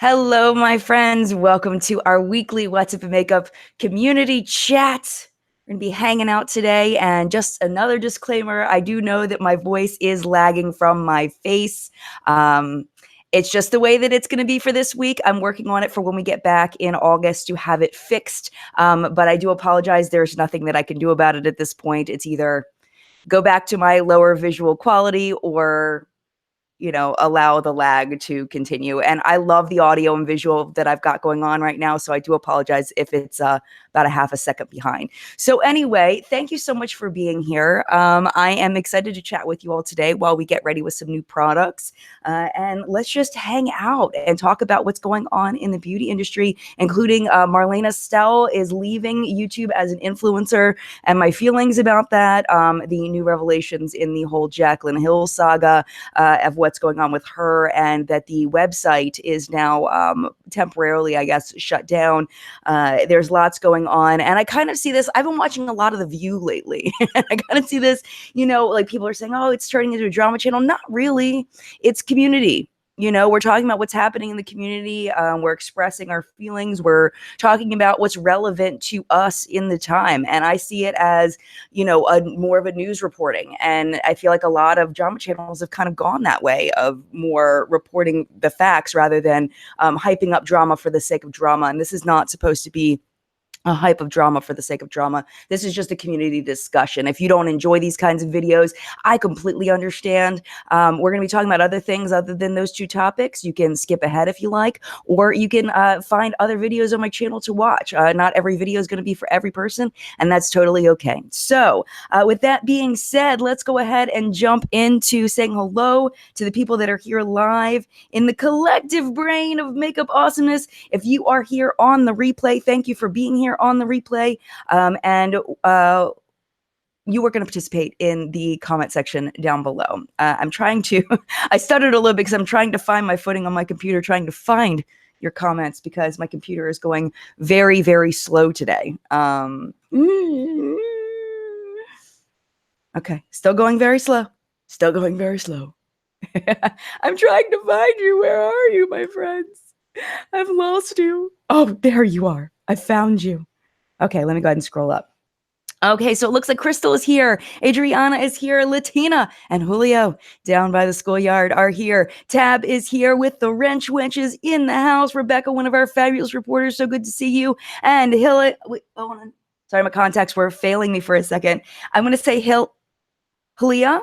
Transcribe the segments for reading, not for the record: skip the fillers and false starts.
Hello, my friends. Welcome to our weekly What's Up in Makeup community chat. We're going to be hanging out today. And just another disclaimer, I do know that my voice is lagging from my face. It's just the way that it's going to be for this week. I'm working on it for when we get back in August to have it fixed. But I do apologize. There's nothing that I can do about it at this point. It's either go back to my lower visual quality or allow the lag to continue. And I love the audio and visual that I've got going on right now. So I do apologize if it's about a half a second behind. So anyway, thank you so much for being here. I am excited to chat with you all today while we get ready with some new products. And let's just hang out and talk about what's going on in the beauty industry, including Marlena Stell is leaving YouTube as an influencer and my feelings about that, the new revelations in the whole Jaclyn Hill saga of what's going on with her, and that the website is now temporarily, I guess, shut down. There's lots going on, and I kind of see this. I've been watching a lot of The View lately. I kind of see this, like people are saying, oh, it's turning into a drama channel. Not really. It's community. We're talking about what's happening in the community. We're expressing our feelings. We're talking about what's relevant to us in the time. And I see it as, more of a news reporting. And I feel like a lot of drama channels have kind of gone that way, of more reporting the facts rather than hyping up drama for the sake of drama. And this is not supposed to be a hype of drama for the sake of drama. This is just a community discussion. If you don't enjoy these kinds of videos, I completely understand. We're going to be talking about other things other than those two topics. You can skip ahead if you like, or you can find other videos on my channel to watch. Not every video is going to be for every person, and that's totally okay. So with that being said, let's go ahead and jump into saying hello to the people that are here live in the collective brain of makeup awesomeness. If you are here on the replay, thank you for being here on the replay, and you are going to participate in the comment section down below. I'm trying to, I stuttered a little bit because I'm trying to find my footing on my computer, trying to find your comments because my computer is going very, very slow today. Okay, still going very slow. Still going very slow. I'm trying to find you. Where are you, my friends? I've lost you. Oh, there you are. I found you. Okay, let me go ahead and scroll up. Okay, so it looks like Crystal is here. Adriana is here. Latina and Julio down by the schoolyard are here. Tab is here with the wrench wenches in the house. Rebecca, one of our fabulous reporters. So good to see you. And Hill. Sorry, my contacts were failing me for a second. I'm going to say Hilia.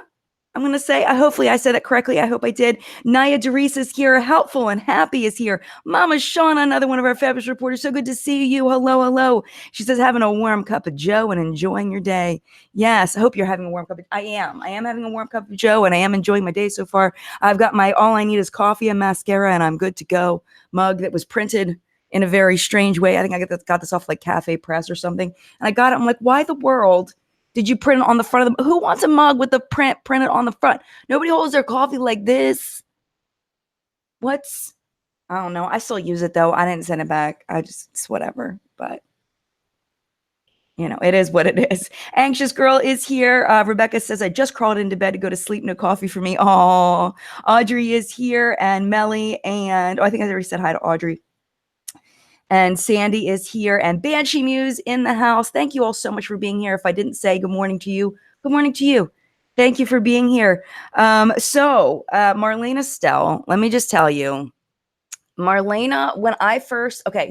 I'm going to say, hopefully I said it correctly. I hope I did. Naya Doris is here. Helpful and Happy is here. Mama Shauna, another one of our fabulous reporters. So good to see you. Hello, hello. She says, having a warm cup of Joe and enjoying your day. Yes, I hope you're having a warm cup. I am having a warm cup of Joe, and I am enjoying my day so far. I've got my all I need is coffee and mascara, and I'm good to go mug that was printed in a very strange way. I think I got this off like Cafe Press or something. And I got it. I'm like, why the world did you print it on the front of them? Who wants a mug with the print printed on the front? Nobody holds their coffee like this. I don't know. I still use it though. I didn't send it back. It's whatever. But it is what it is. Anxious Girl is here. Rebecca says, I just crawled into bed to go to sleep. No coffee for me. Oh, Audrey is here, and Melly, and I think I already said hi to Audrey. And Sandy is here, and Banshee Muse in the house. Thank you all so much for being here. If I didn't say good morning to you, good morning to you. Thank you for being here. Marlena Stell, let me just tell you, Marlena,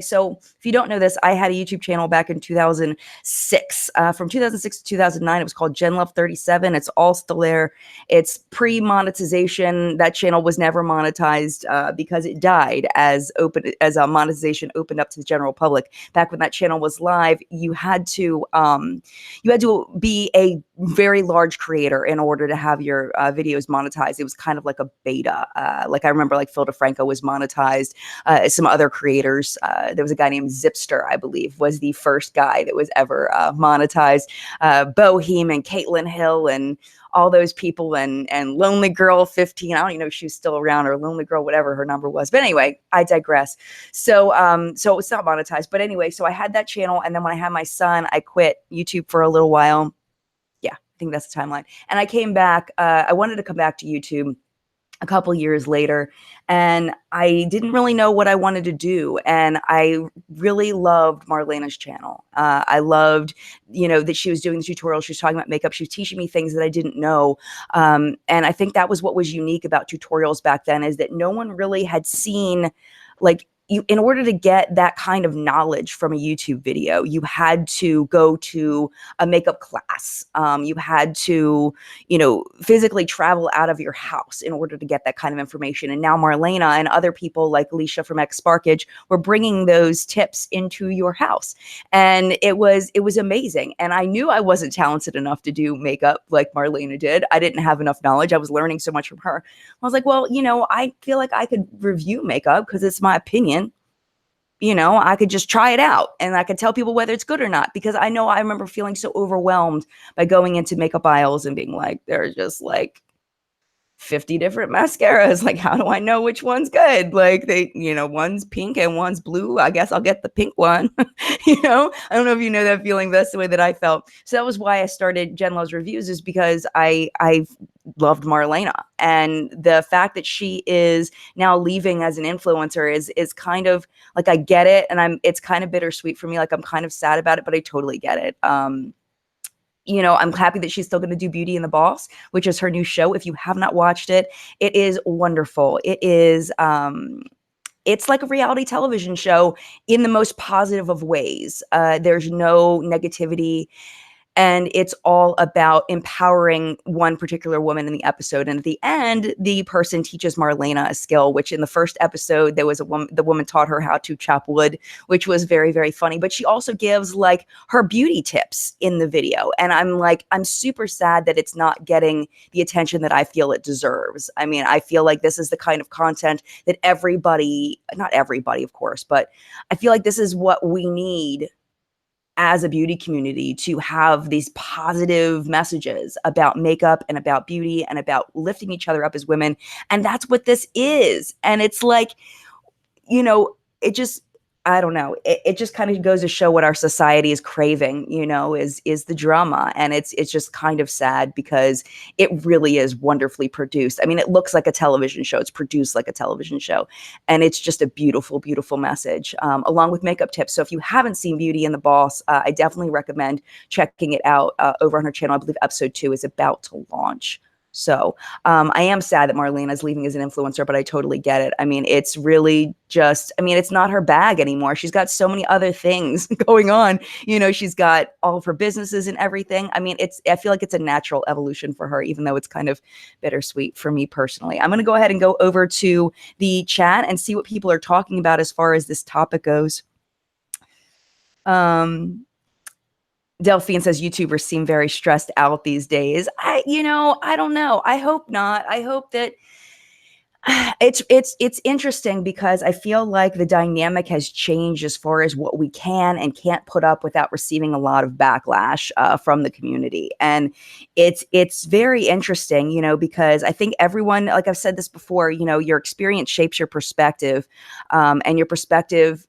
so if you don't know this, I had a YouTube channel back in 2006. From 2006 to 2009, it was called Gen Love 37. It's all still there. It's pre-monetization. That channel was never monetized because it died as monetization opened up to the general public. Back when that channel was live, you had to be a very large creator in order to have your videos monetized. It was kind of like a beta. Like I remember, like Phil DeFranco was monetized. Some other creators. There was a guy named Zipster, I believe, was the first guy that was ever monetized. Bohem and Caitlin Hill and all those people and Lonely Girl 15. I don't even know if she was still around, or Lonely Girl, whatever her number was. But anyway, I digress. So it's not monetized. But anyway, so I had that channel, and then when I had my son, I quit YouTube for a little while. Yeah, I think that's the timeline. And I came back. I wanted to come back to YouTube a couple years later, and I didn't really know what I wanted to do. And I really loved Marlena's channel. I loved, that she was doing the tutorials. She was talking about makeup. She was teaching me things that I didn't know. And I think that was what was unique about tutorials back then, is that no one really had seen, like, in order to get that kind of knowledge from a YouTube video, you had to go to a makeup class. You had to, physically travel out of your house in order to get that kind of information. And now Marlena and other people like Alicia from X Sparkage were bringing those tips into your house. And it was amazing. And I knew I wasn't talented enough to do makeup like Marlena did. I didn't have enough knowledge. I was learning so much from her. I was like, well, I feel like I could review makeup because it's my opinion. I could just try it out and I could tell people whether it's good or not, because I remember feeling so overwhelmed by going into makeup aisles and being like, there's just like 50 different mascaras. Like, how do I know which one's good? Like, one's pink and one's blue. I guess I'll get the pink one. I don't know if you know that feeling. That's the way that I felt. So that was why I started Jen Loves Reviews, is because I loved Marlena, and the fact that she is now leaving as an influencer is kind of like, I get it, and it's kind of bittersweet for me. Like, I'm kind of sad about it, but I totally get it. I'm happy that she's still going to do Beauty and the Boss, which is her new show. If you have not watched it, it is wonderful. It is, it's like a reality television show in the most positive of ways. There's no negativity. And it's all about empowering one particular woman in the episode. And at the end, the person teaches Marlena a skill, which in the first episode, there was the woman taught her how to chop wood, which was very, very funny. But she also gives like her beauty tips in the video. And I'm super sad that it's not getting the attention that I feel it deserves. I mean, I feel like this is the kind of content that everybody, not everybody, of course, but I feel like this is what we need as a beauty community, to have these positive messages about makeup and about beauty and about lifting each other up as women. And that's what this is. And it's like, it just, I don't know. It just kind of goes to show what our society is craving, is the drama. And it's just kind of sad, because it really is wonderfully produced. I mean, it looks like a television show. It's produced like a television show. And it's just a beautiful, beautiful message, along with makeup tips. So if you haven't seen Beauty and the Boss, I definitely recommend checking it out over on her channel. I believe episode 2 is about to launch. So I am sad that Marlena is leaving as an influencer, but I totally get it. I mean, it's really just, it's not her bag anymore. She's got so many other things going on. She's got all of her businesses and everything. I mean, I feel like it's a natural evolution for her, even though it's kind of bittersweet for me personally. I'm going to go ahead and go over to the chat and see what people are talking about as far as this topic goes. Delphine says YouTubers seem very stressed out these days. I don't know. I hope not. I hope that it's interesting, because I feel like the dynamic has changed as far as what we can and can't put up without receiving a lot of backlash from the community. And it's very interesting, because I think everyone, like I've said this before, your experience shapes your perspective, and your perspective,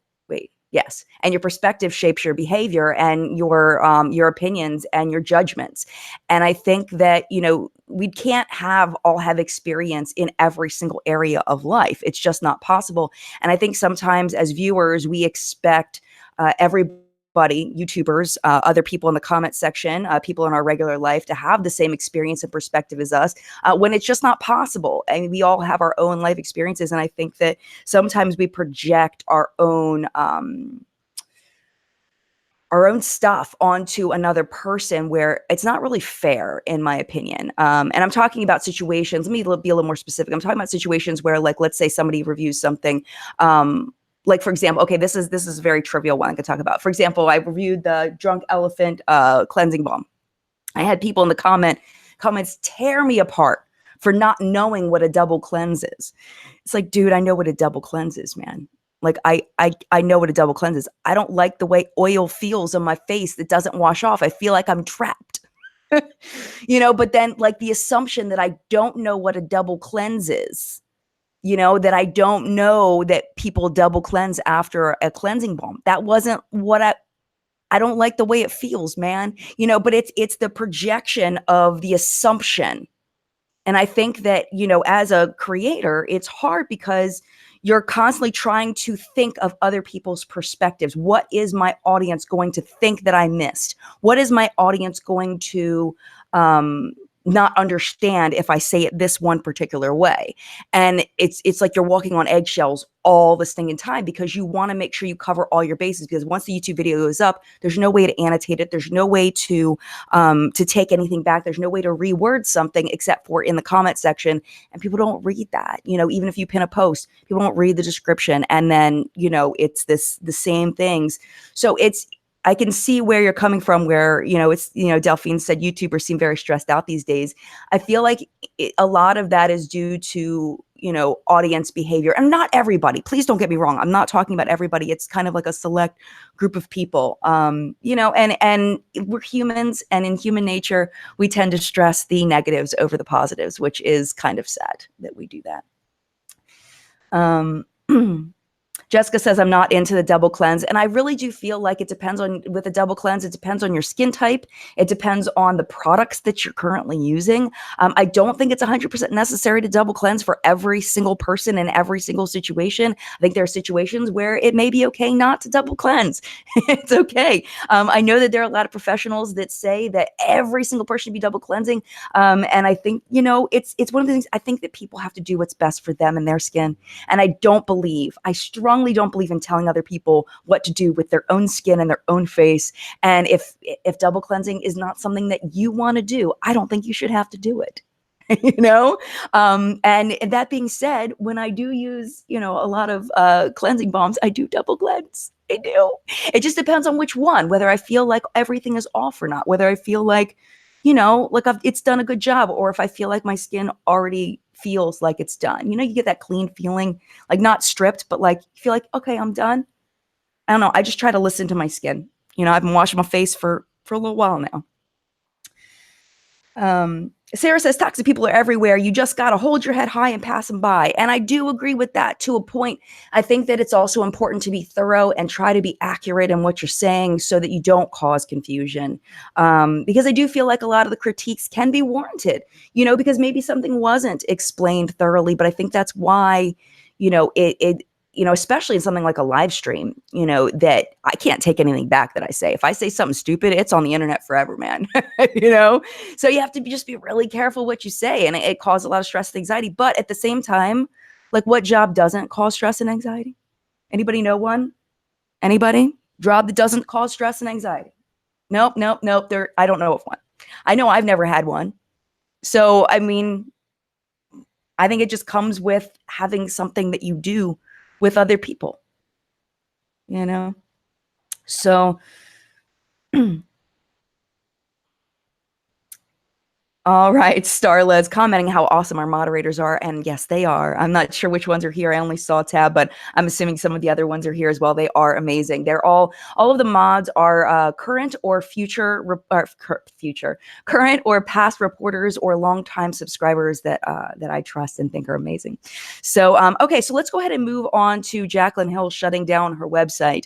yes. And your perspective shapes your behavior and your opinions and your judgments. And I think that, we can't all have experience in every single area of life. It's just not possible. And I think sometimes as viewers, we expect everybody, YouTubers, other people in the comment section, people in our regular life, to have the same experience and perspective as us, when it's just not possible. I mean, we all have our own life experiences. And I think that sometimes we project our own stuff onto another person, where it's not really fair, in my opinion. And I'm talking about situations, let me be a little more specific. I'm talking about situations where, like, let's say somebody reviews something, like, for example, okay, this is a very trivial one I could talk about. For example, I reviewed the Drunk Elephant cleansing balm. I had people in the comments tear me apart for not knowing what a double cleanse is. It's like, dude, I know what a double cleanse is, man. Like, I know what a double cleanse is. I don't like the way oil feels on my face that doesn't wash off. I feel like I'm trapped. But then, like, the assumption that I don't know what a double cleanse is, that I don't know that people double cleanse after a cleansing balm. That wasn't what I don't like the way it feels, man. But it's the projection of the assumption And I think that, you know, as a creator, it's hard because you're constantly trying to think of other people's perspectives. What is my audience going to think that I missed? What is my audience going to not understand if I say it this one particular way? And it's like you're walking on eggshells all the stinking time because you want to make sure you cover all your bases, because once the YouTube video goes up, there's no way to annotate it. There's no way to take anything back. There's no way to reword something except for in the comment section. And people don't read that. You know, even if you pin a post, people don't read the description. And then, you know, it's the same things. So I can see where you're coming from, where, you know, it's, you know, Delphine said YouTubers seem very stressed out these days. I feel like a lot of that is due to, you know, audience behavior. And not everybody, please don't get me wrong. I'm not talking about everybody. It's kind of like a select group of people, you know, and we're humans, and in human nature, we tend to stress the negatives over the positives, which is kind of sad that we do that. Jessica says, I'm not into the double cleanse. And I really do feel like it depends on, with a double cleanse, it depends on your skin type. It depends on the products that you're currently using. I don't think it's 100% necessary to double cleanse for every single person in every single situation. I think there are situations where it may be okay not to double cleanse. It's okay. I know that there are a lot of professionals that say that every single person should be double cleansing. And I think, you know, it's one of the things, I think that people have to do what's best for them and their skin. And I strongly don't believe in telling other people what to do with their own skin and their own face. And if double cleansing is not something that you want to do, I don't think you should have to do it. You know? And that being said, when I do use, you know, a lot of cleansing balms, I do double cleanse. I do. It just depends on which one, whether I feel like everything is off or not, whether I feel like, you know, like it's done a good job, or if I feel like my skin already feels like it's done. You know, you get that clean feeling, like not stripped, but like you feel like, okay, I'm done. I don't know. I just try to listen to my skin. You know, I've been washing my face for a little while now. Sarah says, toxic people are everywhere. You just got to hold your head high and pass them by. And I do agree with that to a point. I think that it's also important to be thorough and try to be accurate in what you're saying so that you don't cause confusion. Because I do feel like a lot of the critiques can be warranted, you know, because maybe something wasn't explained thoroughly. But I think that's why, you know, you know, especially in something like a live stream, you know, that I can't take anything back that I say. If I say something stupid, it's on the internet forever, man. You know? So you have to just be really careful what you say. And it causes a lot of stress and anxiety. But at the same time, like, what job doesn't cause stress and anxiety? Anybody know one? Anybody? Job that doesn't cause stress and anxiety? Nope. I don't know of one. I know I've never had one. So, I mean, I think it just comes with having something that you do with other people, you know? So, all right, Starla's commenting how awesome our moderators are, and yes, they are. I'm not sure which ones are here. I only saw Tab, but I'm assuming some of the other ones are here as well. They are amazing. They're all of the mods are current or current or past reporters or longtime subscribers that I trust and think are amazing. So, okay, so let's go ahead and move on to Jaclyn Hill shutting down her website.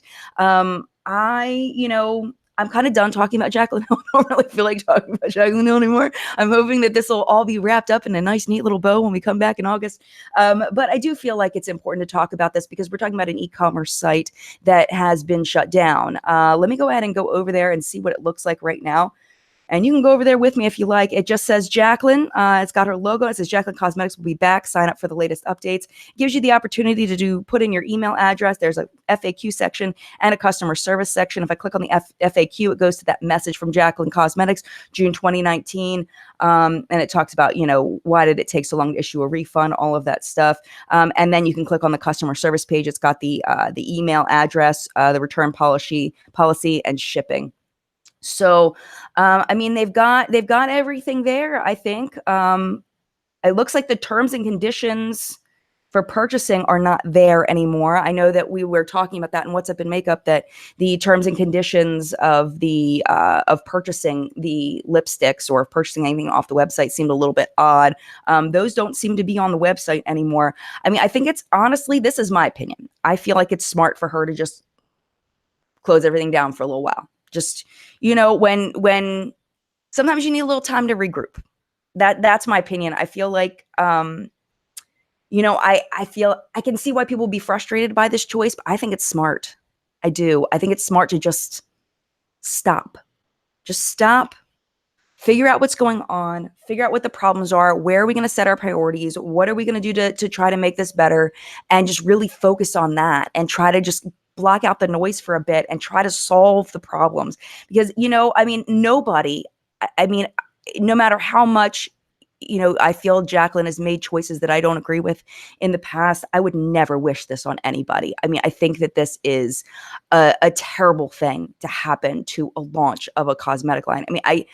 I'm kind of done talking about Jaclyn Hill. I don't really feel like talking about Jaclyn Hill anymore. I'm hoping that this will all be wrapped up in a nice, neat little bow when we come back in August. But I do feel like it's important to talk about this because we're talking about an e-commerce site that has been shut down. Let me go ahead and go over there and see what it looks like right now. And you can go over there with me if you like. It just says Jaclyn. It's got her logo. It says Jaclyn Cosmetics will be back. Sign up for the latest updates. It gives you the opportunity to put in your email address. There's a FAQ section and a customer service section. If I click on the FAQ, it goes to that message from Jaclyn Cosmetics, June 2019. And it talks about, you know, why did it take so long to issue a refund, all of that stuff. And then you can click on the customer service page. It's got the email address, the return policy, and shipping. So, I mean, they've got everything there, I think. It looks like the terms and conditions for purchasing are not there anymore. I know that we were talking about that in What's Up in Makeup, that the terms and conditions of the of purchasing the lipsticks or purchasing anything off the website seemed a little bit odd. Those don't seem to be on the website anymore. I mean, I think it's, honestly, this is my opinion, I feel like it's smart for her to just close everything down for a little while. Just, you know, when sometimes you need a little time to regroup. That's my opinion. I feel like, I feel I can see why people would be frustrated by this choice, but I think it's smart. I do. I think it's smart to just stop. Just stop, figure out what's going on, figure out what the problems are, where are we going to set our priorities, what are we going to do to try to make this better, and just really focus on that and try to just block out the noise for a bit and try to solve the problems. Because, nobody, I mean, no matter how much, I feel Jaclyn has made choices that I don't agree with in the past, I would never wish this on anybody. I mean, I think that this is a terrible thing to happen to a launch of a cosmetic line. I mean,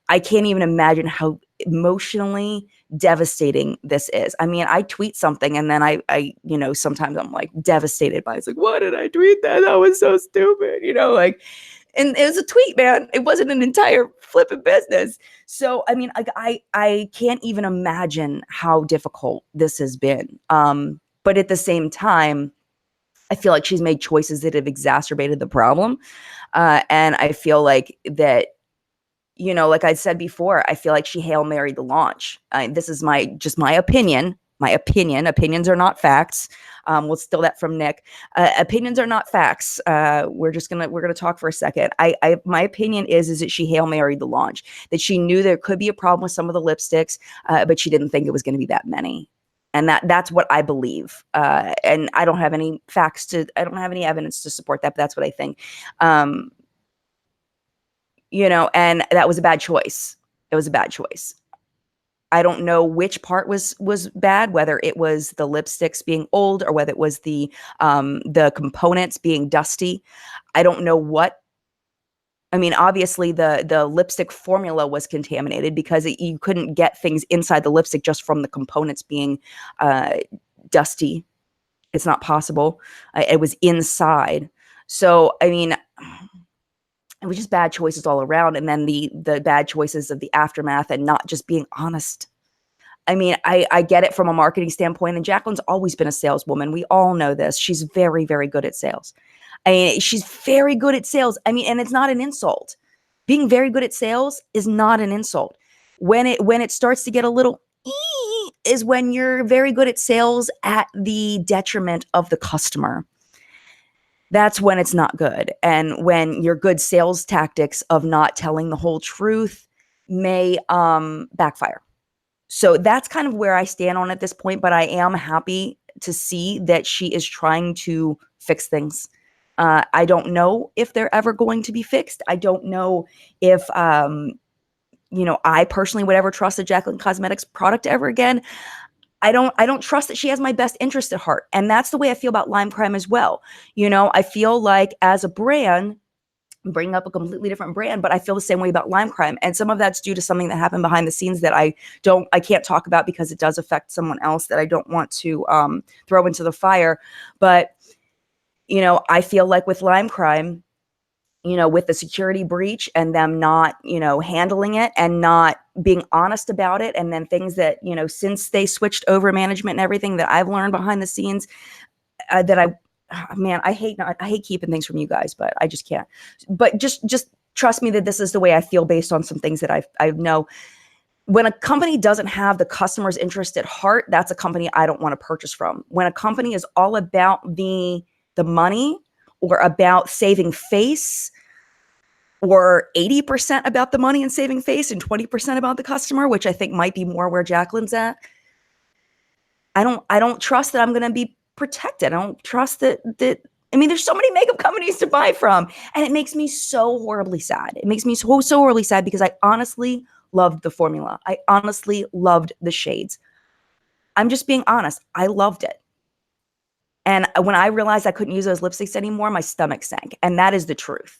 I can't even imagine how emotionally devastating this is. I mean, I tweet something and then I sometimes I'm like devastated by it. It's like, why did I tweet that? That was so stupid, like, and it was a tweet, man. It wasn't an entire flipping business. So, I mean, like, I can't even imagine how difficult this has been. But at the same time, I feel like she's made choices that have exacerbated the problem. And I feel like that, like I said before, I feel like she Hail Married the launch. This is my opinion. My opinion. Opinions are not facts. We'll steal that from Nick. Opinions are not facts. We're gonna talk for a second. My opinion is that she Hail Married the launch. That she knew there could be a problem with some of the lipsticks, but she didn't think it was going to be that many. And that's what I believe. And I don't have any I don't have any evidence to support that, but that's what I think. And that was a bad choice. It was a bad choice. I don't know which part was bad, whether it was the lipsticks being old or whether it was the components being dusty. I don't know what. I mean, obviously the lipstick formula was contaminated because you couldn't get things inside the lipstick just from the components being dusty. It's not possible. It was inside. So, I mean, it was just bad choices all around. And then the bad choices of the aftermath and not just being honest. I mean, I get it from a marketing standpoint, and Jaclyn's always been a saleswoman. We all know this. She's very, very good at sales. I mean, she's very good at sales. I mean, and it's not an insult. Being very good at sales is not an insult. When it starts to get a little is when you're very good at sales at the detriment of the customer. That's when it's not good. And when your good sales tactics of not telling the whole truth may backfire. So that's kind of where I stand on at this point, but I am happy to see that she is trying to fix things. I don't know if they're ever going to be fixed. I don't know if, I personally would ever trust a Jaclyn Cosmetics product ever again. I don't trust that she has my best interest at heart. And that's the way I feel about Lime Crime as well. I feel like as a brand, bring up a completely different brand, but I feel the same way about Lime Crime. And some of that's due to something that happened behind the scenes that I can't talk about because it does affect someone else that I don't want to throw into the fire. But, I feel like with Lime Crime, with the security breach and them not, handling it and not being honest about it. And then things that, since they switched over management and everything that I've learned behind the scenes I hate keeping things from you guys, but I just can't. But just trust me that this is the way I feel based on some things that I know. When a company doesn't have the customer's interest at heart, that's a company I don't want to purchase from. When a company is all about the money or about saving face, or 80% about the money and saving face and 20% about the customer, which I think might be more where Jaclyn's at, I don't trust that I'm going to be protected. I don't trust that I mean, there's so many makeup companies to buy from, and it makes me so horribly sad. It makes me so horribly sad because I honestly loved the formula. I honestly loved the shades. I'm just being honest. I loved it. And when I realized I couldn't use those lipsticks anymore, my stomach sank. And that is the truth.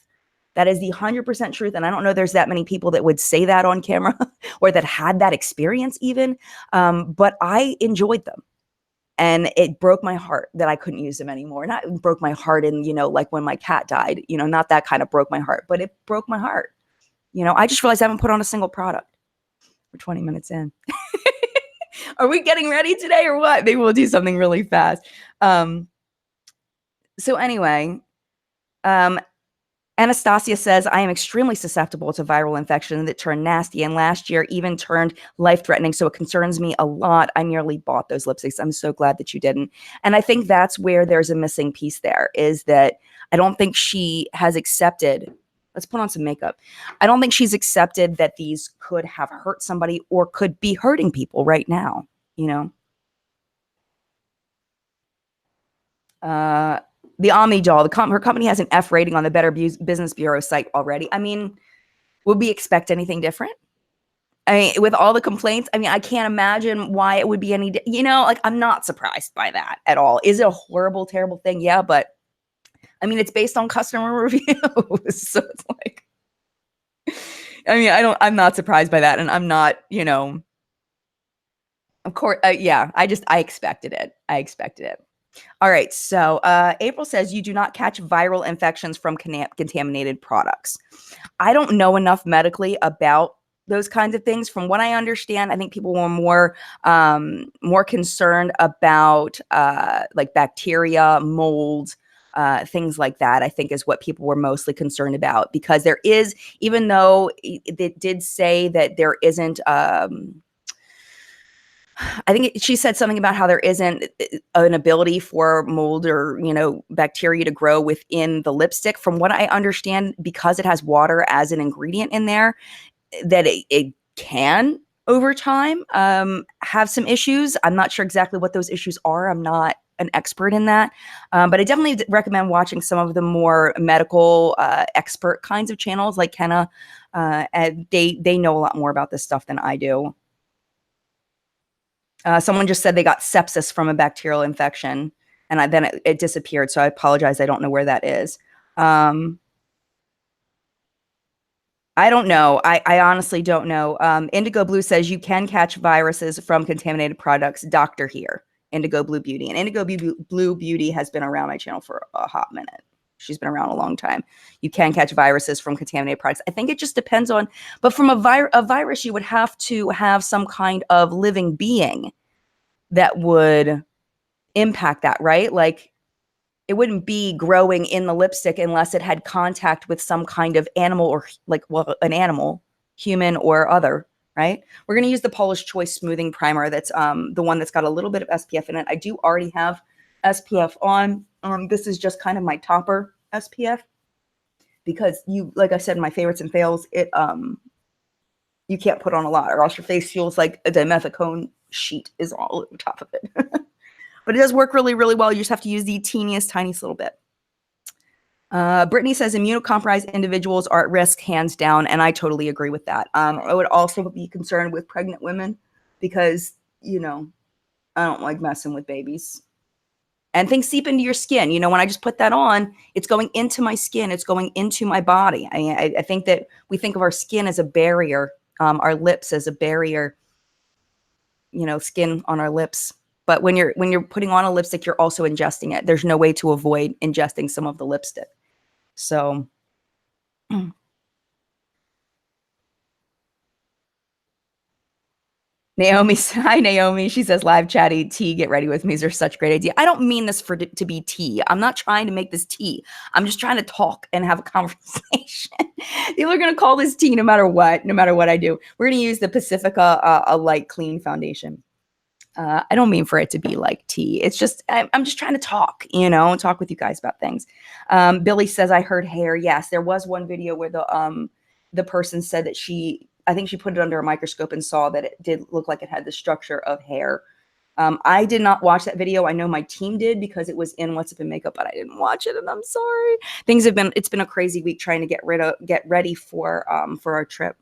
That is the 100% truth. And I don't know there's that many people that would say that on camera or that had that experience even. But I enjoyed them. And it broke my heart that I couldn't use them anymore. Not broke my heart in, like when my cat died, not that kind of broke my heart, but it broke my heart. I just realized I haven't put on a single product. We're 20 minutes in. Are we getting ready today or what? Maybe we'll do something really fast. So anyway, Anastasia says, I am extremely susceptible to viral infection that turned nasty, and last year even turned life-threatening, so it concerns me a lot. I nearly bought those lipsticks. I'm so glad that you didn't. And I think that's where there's a missing piece there, is that I don't think she has accepted, let's put on some makeup. I don't think she's accepted that these could have hurt somebody or could be hurting people right now, you know? The Omni doll, her company has an F rating on the Better Business Bureau site already. I mean, would we expect anything different? I mean, with all the complaints, I mean, I can't imagine why it would be any, like, I'm not surprised by that at all. Is it a horrible, terrible thing? Yeah, but I mean, it's based on customer reviews. So it's like, I mean, I'm not surprised by that. And I'm not, of course, yeah, I expected it. I expected it. All right. So April says you do not catch viral infections from contaminated products. I don't know enough medically about those kinds of things. From what I understand, I think people were more concerned about like bacteria, mold, things like that, I think is what people were mostly concerned about, because there is, even though it did say that there isn't, I think she said something about how there isn't an ability for mold or, bacteria to grow within the lipstick. From what I understand, because it has water as an ingredient in there, that it can over time have some issues. I'm not sure exactly what those issues are. I'm not an expert in that. But I definitely recommend watching some of the more medical expert kinds of channels like Kenna. And they know a lot more about this stuff than I do. Someone just said they got sepsis from a bacterial infection, and then it disappeared. So I apologize. I don't know where that is. I don't know. I honestly don't know. Indigo Blue says you can catch viruses from contaminated products. Doctor here, Indigo Blue Beauty. And Indigo Blue Beauty has been around my channel for a hot minute. She's been around a long time. You can catch viruses from contaminated products. I think it just depends on, but from a virus, you would have to have some kind of living being that would impact that, right? Like, it wouldn't be growing in the lipstick unless it had contact with some kind of animal, or an animal, human or other, right? We're going to use the Polish Choice Smoothing Primer. That's the one that's got a little bit of SPF in it. I do already have SPF on. This is just kind of my topper SPF, because like I said, my favorites and fails, you can't put on a lot or else your face feels like a dimethicone sheet is all over top of it. But it does work really, really well. You just have to use the teeniest, tiniest little bit. Brittany says immunocompromised individuals are at risk, hands down, and I totally agree with that. I would also be concerned with pregnant women because, I don't like messing with babies. And things seep into your skin. When I just put that on, it's going into my skin. It's going into my body. I think that we think of our skin as a barrier, our lips as a barrier, skin on our lips. But when you're putting on a lipstick, you're also ingesting it. There's no way to avoid ingesting some of the lipstick. So hi Naomi. She says, live chatty tea, get ready with me. These are such a great idea. I don't mean this to be tea. I'm not trying to make this tea. I'm just trying to talk and have a conversation. People are going to call this tea no matter what I do. We're going to use the Pacifica a light clean foundation. I don't mean for it to be like tea. It's just, I'm just trying to talk, talk with you guys about things. Billy says, I heard hair. Yes, there was one video where the person said that I think she put it under a microscope and saw that it did look like it had the structure of hair. I did not watch that video. I know my team did because it was in What's Up in Makeup, but I didn't watch it, and I'm sorry. It's been a crazy week trying to get ready for our trip.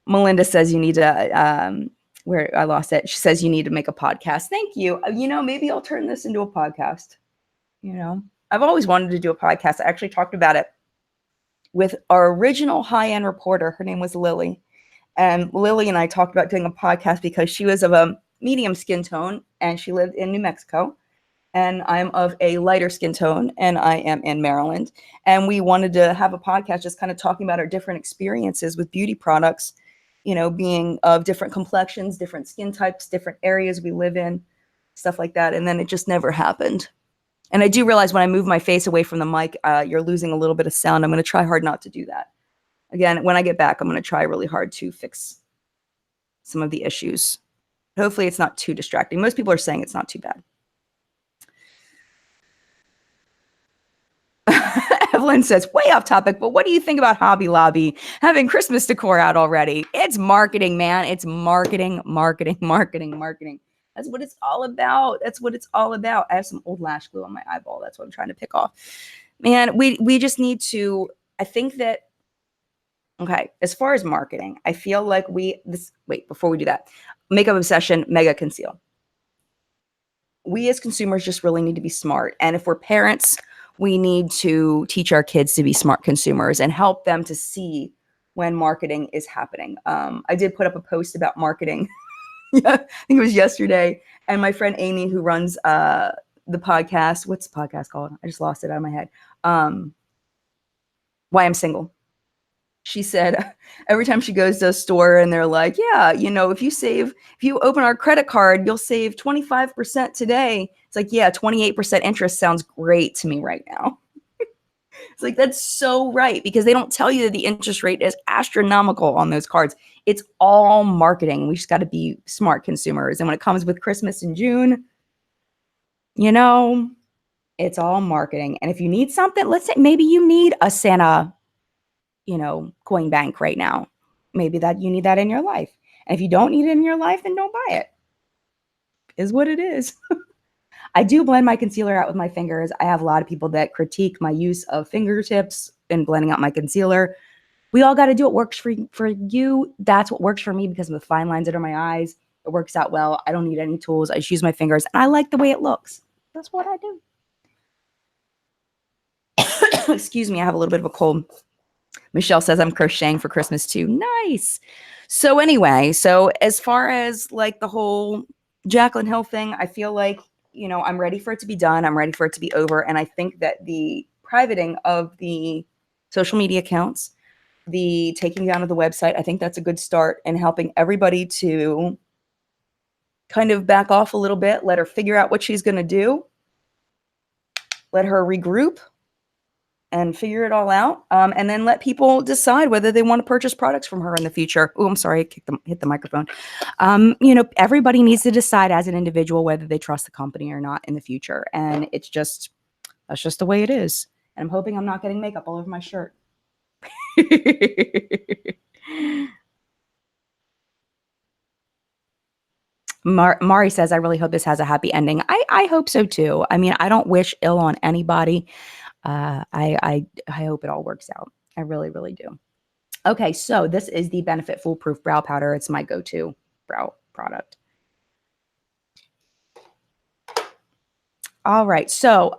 Melinda says you need to, where I lost it. She says you need to make a podcast. Thank you. Maybe I'll turn this into a podcast. I've always wanted to do a podcast. I actually talked about it with our original high-end reporter. Her name was Lily. And Lily and I talked about doing a podcast because she was of a medium skin tone and she lived in New Mexico. And I'm of a lighter skin tone and I am in Maryland. And we wanted to have a podcast just kind of talking about our different experiences with beauty products, being of different complexions, different skin types, different areas we live in, stuff like that. And then it just never happened. And I do realize when I move my face away from the mic, you're losing a little bit of sound. I'm going to try hard not to do that. Again, when I get back, I'm going to try really hard to fix some of the issues. Hopefully it's not too distracting. Most people are saying it's not too bad. Evelyn says, way off topic, but what do you think about Hobby Lobby having Christmas decor out already? It's marketing, man. It's marketing, marketing, marketing, marketing. That's what it's all about. That's what it's all about. I have some old lash glue on my eyeball. That's what I'm trying to pick off. Man, we just need to, I think that, okay, as far as marketing, I feel like before we do that, Makeup Obsession, Mega Conceal. We as consumers just really need to be smart. And if we're parents, we need to teach our kids to be smart consumers and help them to see when marketing is happening. I did put up a post about marketing. Yeah, I think it was yesterday. And my friend Amy, who runs the podcast, what's the podcast called? I just lost it out of my head. Why I'm Single. She said every time she goes to a store and they're like, yeah, if you open our credit card, you'll save 25% today. It's like, yeah, 28% interest sounds great to me right now. It's like, that's so right, because they don't tell you that the interest rate is astronomical on those cards. It's all marketing. We just got to be smart consumers. And when it comes with Christmas in June, it's all marketing. And if you need something, let's say maybe you need a Santa coin bank right now. Maybe that you need that in your life. And if you don't need it in your life, then don't buy it. Is what it is. I do blend my concealer out with my fingers. I have a lot of people that critique my use of fingertips and blending out my concealer. We all got to do what works for you. That's what works for me because of the fine lines under my eyes. It works out well. I don't need any tools. I just use my fingers and I like the way it looks. That's what I do. Excuse me. I have a little bit of a cold. Michelle says I'm crocheting for Christmas too. Nice. So anyway, as far as like the whole Jaclyn Hill thing, I feel like, I'm ready for it to be done. I'm ready for it to be over. And I think that the privating of the social media accounts, the taking down of the website, I think that's a good start in helping everybody to kind of back off a little bit, let her figure out what she's going to do, let her regroup and figure it all out, and then let people decide whether they want to purchase products from her in the future. Oh, I'm sorry, I hit the microphone. Everybody needs to decide as an individual whether they trust the company or not in the future, and that's just the way it is. And I'm hoping I'm not getting makeup all over my shirt. Mari says, I really hope this has a happy ending. I hope so too. I mean, I don't wish ill on anybody. I hope it all works out. I really, really do. Okay, so this is the Benefit Foolproof Brow Powder. It's my go-to brow product. All right, so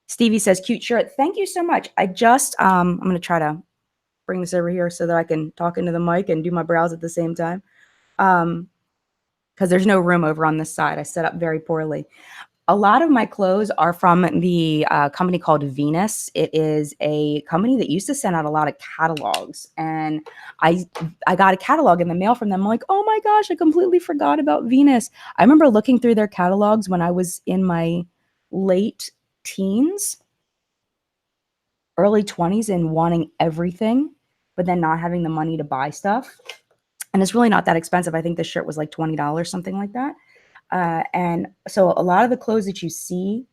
Stevie says, cute shirt. Thank you so much. I just, I'm going to try to bring this over here so that I can talk into the mic and do my brows at the same time. Because there's no room over on this side. I set up very poorly. A lot of my clothes are from the company called Venus. It is a company that used to send out a lot of catalogs. And I got a catalog in the mail from them. I'm like, oh my gosh, I completely forgot about Venus. I remember looking through their catalogs when I was in my late teens, early 20s, and wanting everything, but then not having the money to buy stuff. And it's really not that expensive. I think this shirt was like $20, something like that. And so a lot of the clothes that you see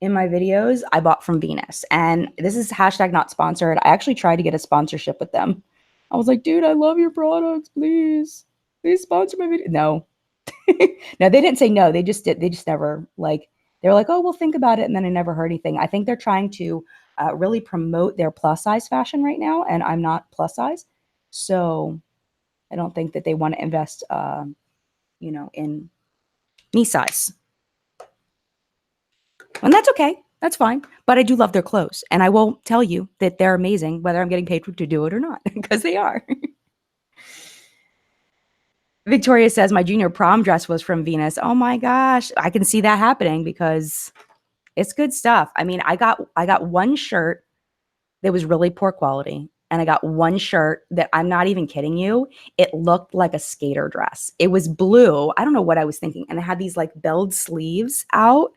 in my videos, I bought from Venus. And this is hashtag not sponsored. I actually tried to get a sponsorship with them. I was like, dude, I love your products. Please sponsor my video. No. No, they didn't say no. They just never they were like, oh, we'll think about it. And then I never heard anything. I think they're trying to really promote their plus size fashion right now. And I'm not plus size. So I don't think that they want to invest in knee size. And that's okay. That's fine. But I do love their clothes. And I will tell you that they're amazing, whether I'm getting paid to do it or not, because they are. Victoria says, my junior prom dress was from Venus. Oh my gosh. I can see that happening because it's good stuff. I mean, I got one shirt that was really poor quality. and I got one shirt that, I'm not even kidding you, it looked like a skater dress. It was blue. I don't know what I was thinking. And it had these like belled sleeves out,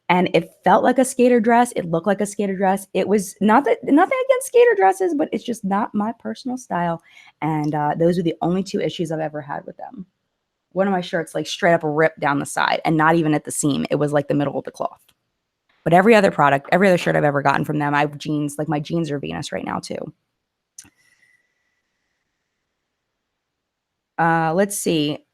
and it felt like a skater dress. It looked like a skater dress. It was not that, nothing against skater dresses, but it's just not my personal style. And those are the only two issues I've ever had with them. One of my shirts like straight up ripped down the side, and not even at the seam. It was like the middle of the cloth. But every other product, every other shirt I've ever gotten from them, I have jeans, like my jeans are Venus right now too. Let's see.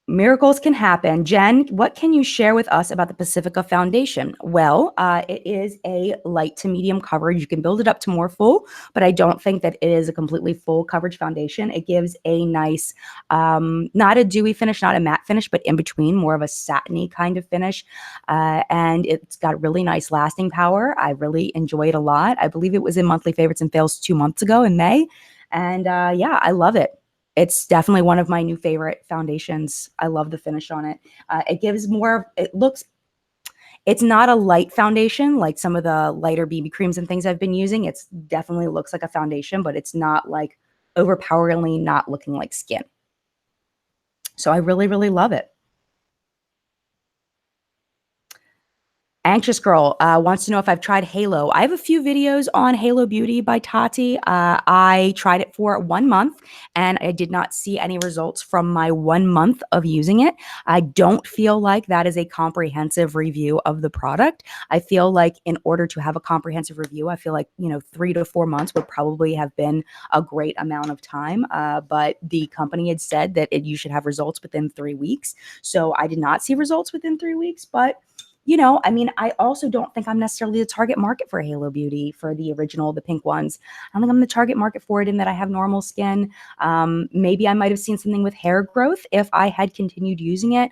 Miracles can happen. Jen, what can you share with us about the Pacifica foundation? Well, it is a light to medium coverage. You can build it up to more full, but I don't think that it is a completely full coverage foundation. It gives a nice, not a dewy finish, not a matte finish, but in between, more of a satiny kind of finish. And it's got really nice lasting power. I really enjoy it a lot. I believe it was in monthly favorites and fails 2 months ago in May. And yeah, I love it. It's definitely one of my new favorite foundations. I love the finish on it. It gives more, it's not a light foundation like some of the lighter BB creams and things I've been using. It's definitely looks like a foundation, but it's not like overpoweringly not looking like skin. So I really, really love it. Anxious Girl wants to know if I've tried Halo. I have a few videos on Halo Beauty by Tati. I tried it for 1 month, and I did not see any results from my 1 month of using it. I don't feel like that is a comprehensive review of the product. I feel like in order to have a comprehensive review, I feel like, 3 to 4 months would probably have been a great amount of time. But the company had said that you should have results within 3 weeks. So I did not see results within 3 weeks, but I also don't think I'm necessarily the target market for Halo Beauty, for the original, the pink ones. I don't think I'm the target market for it, in that I have normal skin. Maybe I might have seen something with hair growth if I had continued using it.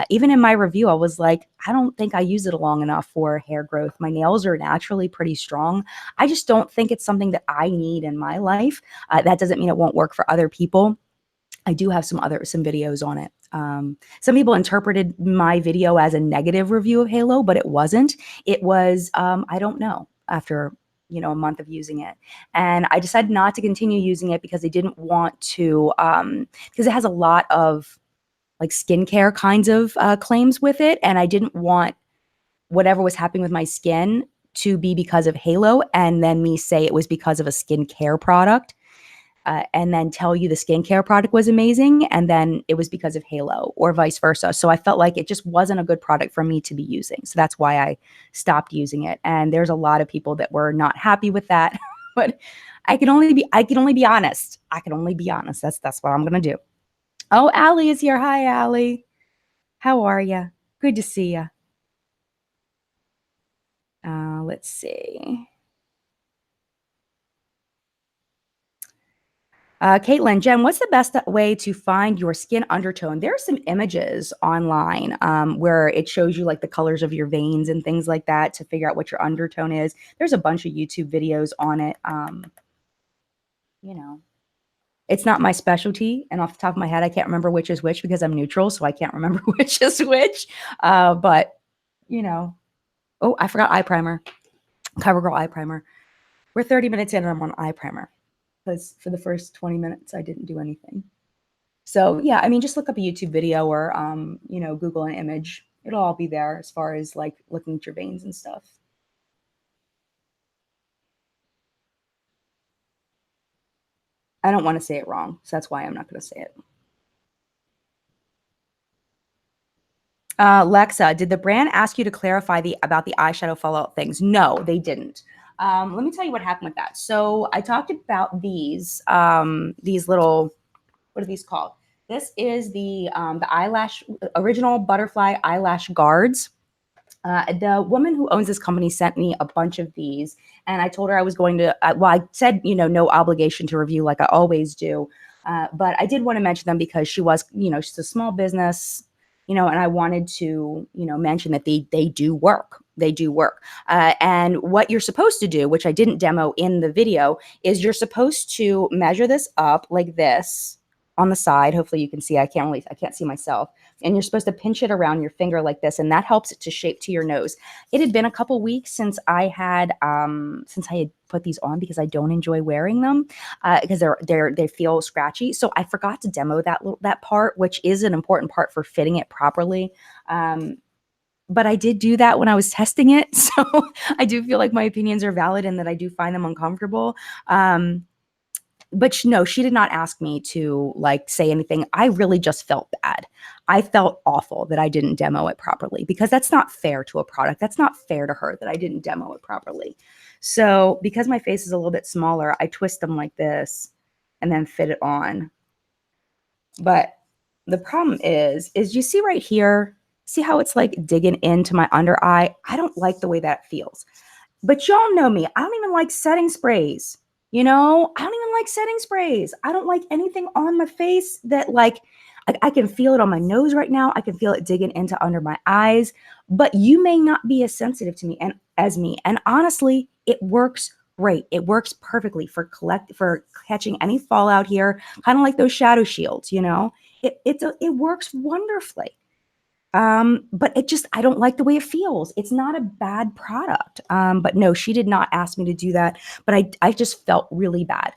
Even in my review, I was like, I don't think I use it long enough for hair growth. My nails are naturally pretty strong. I just don't think it's something that I need in my life. That doesn't mean it won't work for other people. I do have some videos on it. Some people interpreted my video as a negative review of Halo, but it wasn't. It was, I don't know, after, a month of using it. And I decided not to continue using it because I didn't want to, because it has a lot of like skincare kinds of claims with it. And I didn't want whatever was happening with my skin to be because of Halo, and then me say it was because of a skincare product. And then tell you the skincare product was amazing, and then it was because of Halo, or vice versa. So I felt like it just wasn't a good product for me to be using. So that's why I stopped using it. And there's a lot of people that were not happy with that. But I can only be honest. I can only be honest. That's what I'm gonna do. Oh, Allie is here. Hi, Allie. How are you? Good to see you. Let's see. Caitlin, Jen, what's the best way to find your skin undertone? There are some images online where it shows you like the colors of your veins and things like that to figure out what your undertone is. There's a bunch of YouTube videos on it. It's not my specialty, and off the top of my head, I can't remember which is which because I'm neutral, so I can't remember which is which. But oh, I forgot eye primer, CoverGirl eye primer. We're 30 minutes in, and I'm on eye primer because for the first 20 minutes, I didn't do anything. So yeah, just look up a YouTube video or, Google an image. It'll all be there as far as like looking at your veins and stuff. I don't want to say it wrong, so that's why I'm not going to say it. Lexa, did the brand ask you to clarify about the eyeshadow fallout things? No, they didn't. Let me tell you what happened with that. So I talked about these little, what are these called? This is the eyelash, original butterfly eyelash guards. The woman who owns this company sent me a bunch of these, and I told her I was going to, I said, no obligation to review like I always do. But I did want to mention them because she was, she's a small business, and I wanted to, mention that they do work. They do work. And what you're supposed to do, which I didn't demo in the video, is you're supposed to measure this up like this on the side. Hopefully you can see. I can't see myself. And you're supposed to pinch it around your finger like this, and that helps it to shape to your nose. It had been a couple weeks since I had put these on because I don't enjoy wearing them because they feel scratchy. So I forgot to demo that part, which is an important part for fitting it properly. But I did do that when I was testing it. So I do feel like my opinions are valid and that I do find them uncomfortable. But no, she did not ask me to like say anything. I really just felt bad. I felt awful that I didn't demo it properly because that's not fair to a product. That's not fair to her that I didn't demo it properly. So because my face is a little bit smaller, I twist them like this and then fit it on. But the problem is you see right here, see how it's like digging into my under eye? I don't like the way that feels. But y'all know me. I don't even like setting sprays. You know, I don't even like setting sprays. I don't like anything on my face that like, I can feel it on my nose right now. I can feel it digging into under my eyes, but you may not be as sensitive to me as me. And honestly, it works great. It works perfectly for catching any fallout here, kind of like those shadow shields, you know, it works wonderfully. But I don't like the way it feels. It's not a bad product. But no, she did not ask me to do that. But I just felt really bad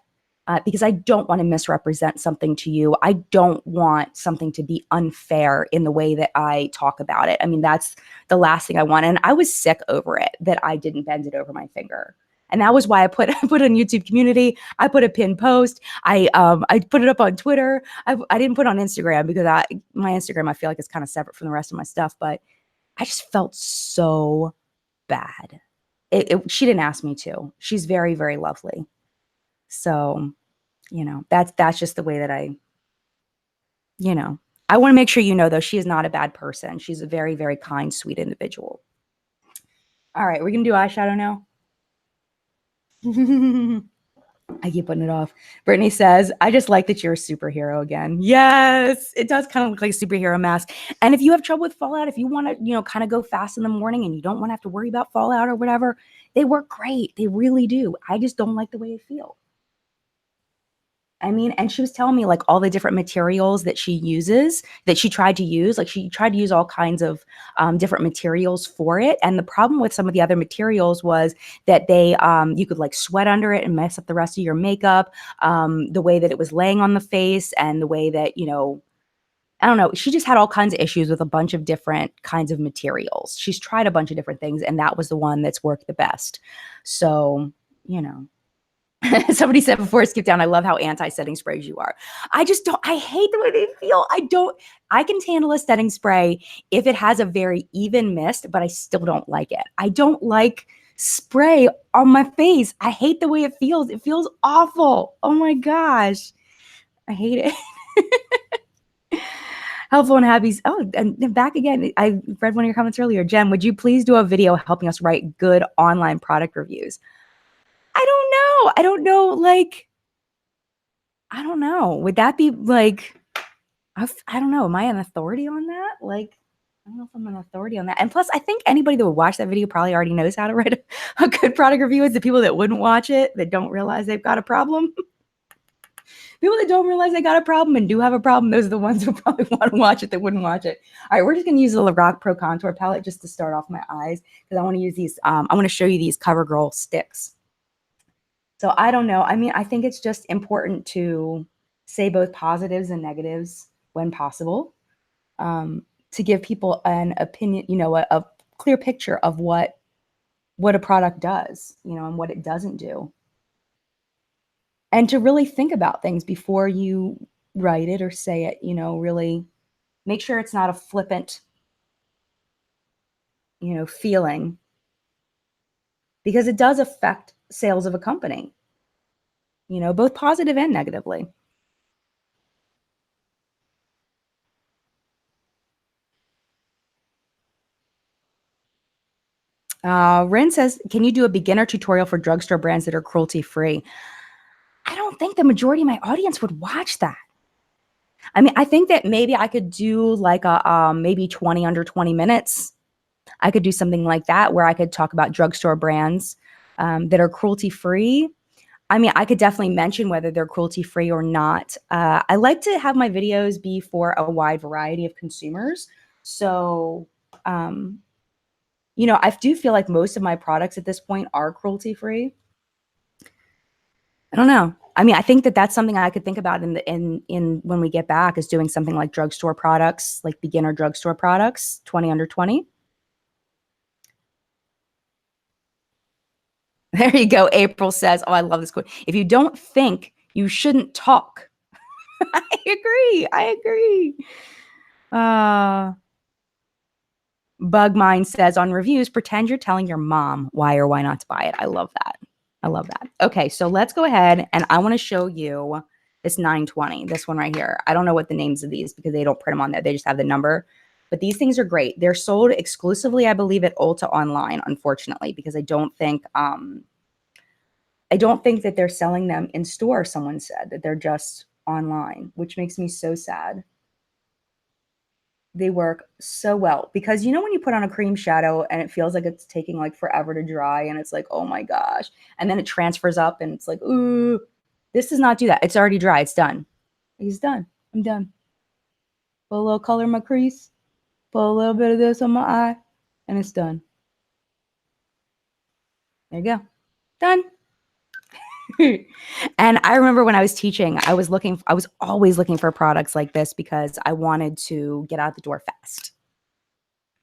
because I don't want to misrepresent something to you. I don't want something to be unfair in the way that I talk about it. I mean, that's the last thing I want. And I was sick over it that I didn't bend it over my finger. And that was why I put on YouTube community. I put a pinned post. I put it up on Twitter. I didn't put it on Instagram because my Instagram, I feel like it's kind of separate from the rest of my stuff. But I just felt so bad. She didn't ask me to. She's very, very lovely. So, you know, that's just the way that I want to make sure you know, though, she is not a bad person. She's a very, very kind, sweet individual. All right, we're going to do eyeshadow now. I keep putting it off. Brittany says, I just like that you're a superhero again. Yes, it does kind of look like a superhero mask. And if you have trouble with fallout, if you want to, kind of go fast in the morning and you don't want to have to worry about fallout or whatever, they work great. They really do. I just don't like the way it feels. I mean, and she was telling me like all the different materials that she uses, that she tried to use. Like she tried to use all kinds of different materials for it. And the problem with some of the other materials was that you could like sweat under it and mess up the rest of your makeup. The way that it was laying on the face and the way that, I don't know. She just had all kinds of issues with a bunch of different kinds of materials. She's tried a bunch of different things, and that was the one that's worked the best. So, Somebody said before, skip down, I love how anti-setting sprays you are. I hate the way they feel. I can handle a setting spray if it has a very even mist, but I still don't like it. I don't like spray on my face. I hate the way it feels. It feels awful. Oh my gosh. I hate it. Helpful and happy. Oh, and back again. I read one of your comments earlier. Jen, would you please do a video helping us write good online product reviews? I don't know. I don't know. Would that be like, I don't know. Am I an authority on that? Like, I don't know if I'm an authority on that. And plus, I think anybody that would watch that video probably already knows how to write a good product review. It's the people that wouldn't watch it, that don't realize they've got a problem. People that don't realize they got a problem and do have a problem, those are the ones who probably want to watch it that wouldn't watch it. All right, we're just going to use the Lorac Pro Contour Palette just to start off my eyes because I want to use these. I want to show you these CoverGirl sticks. So I don't know. I mean, I think it's just important to say both positives and negatives when possible, to give people an opinion, a clear picture of what a product does, and what it doesn't do. And to really think about things before you write it or say it, really make sure it's not a flippant, feeling, because it does affect sales of a company, both positive and negatively. Ren says, can you do a beginner tutorial for drugstore brands that are cruelty-free? I don't think the majority of my audience would watch that. I mean, I think that maybe I could do like a maybe under 20 minutes. I could do something like that where I could talk about drugstore brands that are cruelty-free. I mean, I could definitely mention whether they're cruelty-free or not. I like to have my videos be for a wide variety of consumers. So, you know, I do feel like most of my products at this point are cruelty-free. I don't know. I mean, I think that that's something I could think about in when we get back, is doing something like drugstore products, like beginner drugstore products, 20 under 20. There you go. April says, oh, I love this quote. If you don't think, you shouldn't talk. I agree. I agree. Bug Mind says on reviews, pretend you're telling your mom why or why not to buy it. I love that. I love that. Okay, so let's go ahead and I want to show you this 920, this one right here. I don't know what the names of these because they don't print them on there. They just have the number. But these things are great. They're sold exclusively, I believe, at Ulta online, unfortunately, because I don't think that they're selling them in store. Someone said that they're just online, which makes me so sad. They work so well because, you know, when you put on a cream shadow and it feels like it's taking like forever to dry and it's like, oh my gosh, and then it transfers up and it's like, ooh, this does not do that. It's already dry. It's done. It's done. I'm done. Put a little color in my crease, put a little bit of this on my eye, and it's done. There you go. Done. And I remember when I was teaching, I was always looking for products like this because I wanted to get out the door fast.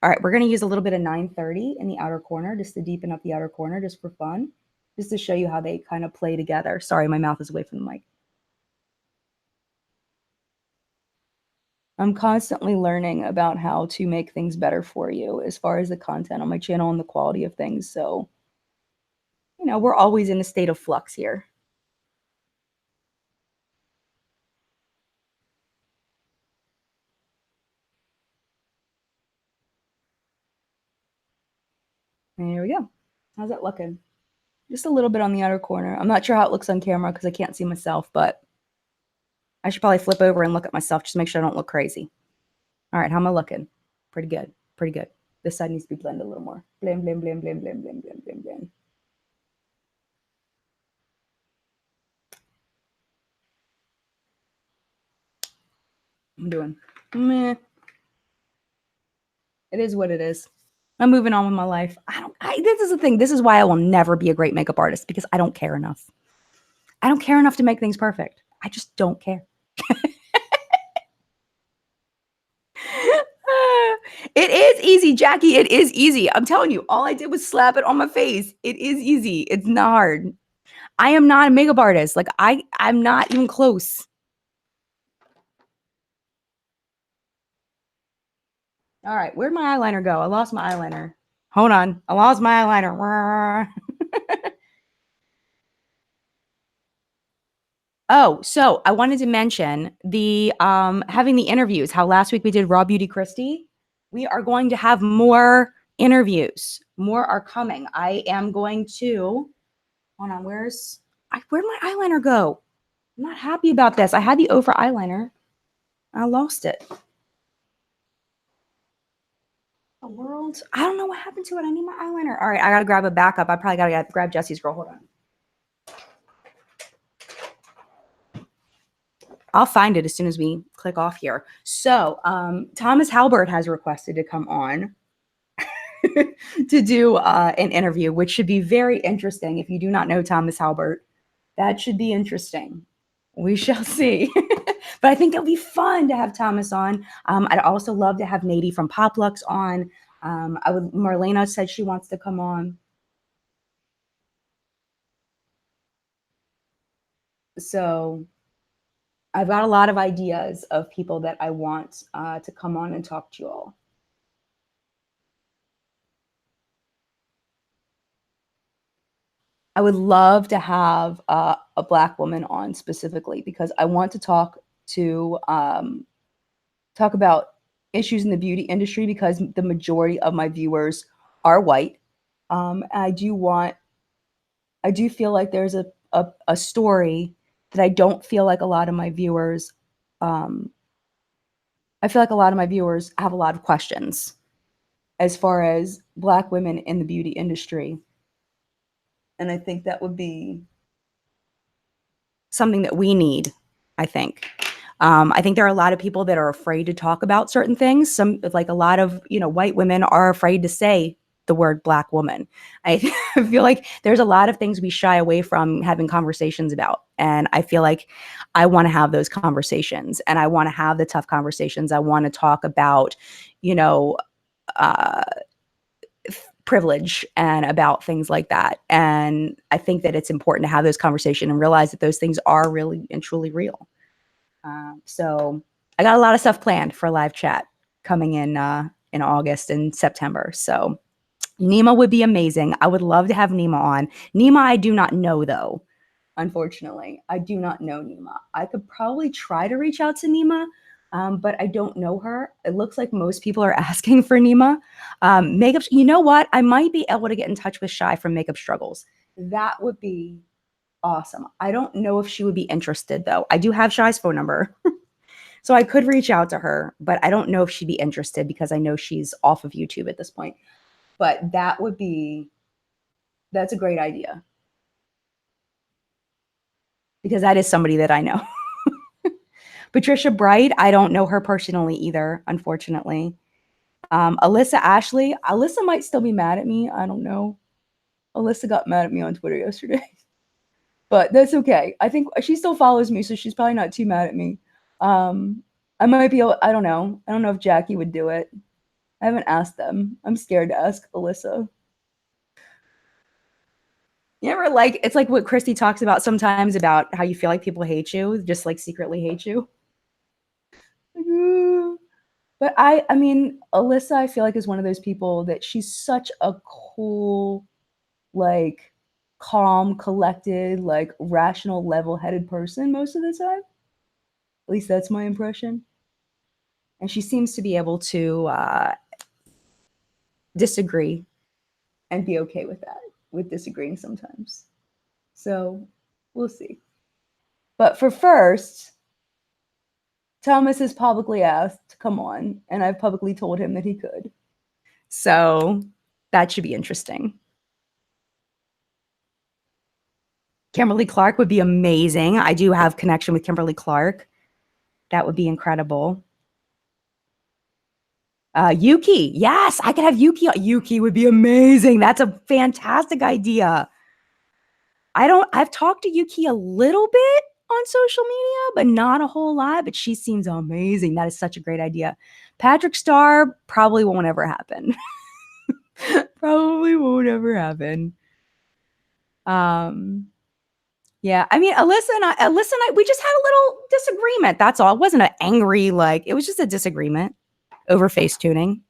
All right, we're going to use a little bit of 930 in the outer corner just to deepen up the outer corner just for fun, just to show you how they kind of play together. Sorry, my mouth is away from the mic. I'm constantly learning about how to make things better for you as far as the content on my channel and the quality of things. So, you know, we're always in a state of flux here. There we go. How's that looking? Just a little bit on the outer corner. I'm not sure how it looks on camera because I can't see myself, but I should probably flip over and look at myself just to make sure I don't look crazy. All right, how am I looking? Pretty good. Pretty good. This side needs to be blended a little more. Blend, blend, blend, blend, blend, blend, blend, blend, blend. I'm doing meh. It is what it is. I'm moving on with my life. This is the thing. This is why I will never be a great makeup artist, because I don't care enough. I don't care enough to make things perfect. I just don't care. It is easy, Jackie. It is easy. I'm telling you, all I did was slap it on my face. It is easy. It's not hard. I am not a makeup artist. Like I'm not even close. All right, where'd my eyeliner go? I lost my eyeliner. Hold on. I lost my eyeliner. Oh, so I wanted to mention the having the interviews, how last week we did Raw Beauty Christie. We are going to have more interviews. More are coming. I am going to, hold on, where'd my eyeliner go? I'm not happy about this. I had the O for eyeliner. I lost it. The world. I don't know what happened to it. I need my eyeliner. All right, I gotta grab a backup. I probably gotta grab Jesse's girl. Hold on. I'll find it as soon as we click off here. So Thomas Halbert has requested to come on to do an interview, which should be very interesting. If you do not know Thomas Halbert, that should be interesting. We shall see. But I think it'll be fun to have Thomas on. I'd also love to have Nady from Poplux on. Marlena said she wants to come on. So I've got a lot of ideas of people that I want to come on and talk to you all. I would love to have a Black woman on specifically because I want to talk about issues in the beauty industry because the majority of my viewers are white. I do feel like there's a story that I don't feel like a lot of my viewers, I feel like a lot of my viewers have a lot of questions as far as Black women in the beauty industry. And I think that would be something that we need, I think. I think there are a lot of people that are afraid to talk about certain things. Some, like a lot of, white women are afraid to say the word Black woman. I feel like there's a lot of things we shy away from having conversations about. And I feel like I want to have those conversations, and I want to have the tough conversations. I want to talk about, uh, privilege and about things like that. And I think that it's important to have those conversations and realize that those things are really and truly real. So I got a lot of stuff planned for live chat coming in August and September. So Nima would be amazing. I would love to have Nima on. Nima, I do not know though. Unfortunately, I do not know Nima. I could probably try to reach out to Nima, but I don't know her. It looks like most people are asking for Nima. Makeup, you know what? I might be able to get in touch with Shy from Makeup Struggles. That would be awesome. I don't know if she would be interested though. I do have Shy's phone number. So I could reach out to her, but I don't know if she'd be interested because I know she's off of YouTube at this point. But that's a great idea. Because that is somebody that I know. Patricia Bright, I don't know her personally either, unfortunately. Alyssa Ashley, Alyssa might still be mad at me. I don't know. Alyssa got mad at me on Twitter yesterday. But that's okay. I think she still follows me, so she's probably not too mad at me. I might be, I don't know. I don't know if Jackie would do it. I haven't asked them. I'm scared to ask Alyssa. You ever it's like what Christy talks about sometimes about how you feel like people hate you, just like secretly hate you. But I mean, Alyssa, I feel like is one of those people that she's such a cool, like calm, collected, like rational, level-headed person most of the time. At least that's my impression. And she seems to be able to disagree and be okay with that, with disagreeing sometimes. So we'll see. But for first, Thomas has publicly asked to come on, and I've publicly told him that he could. So that should be interesting. Kimberly Clark would be amazing. I do have connection with Kimberly Clark. That would be incredible. Yuki. Yes, I could have Yuki. Yuki would be amazing. That's a fantastic idea. I've talked to Yuki a little bit on social media, but not a whole lot, but she seems amazing. That is such a great idea. Patrick Starr probably won't ever happen. Probably won't ever happen. Yeah, I mean, Alyssa and I, we just had a little disagreement. That's all. It wasn't an angry, it was just a disagreement over face tuning.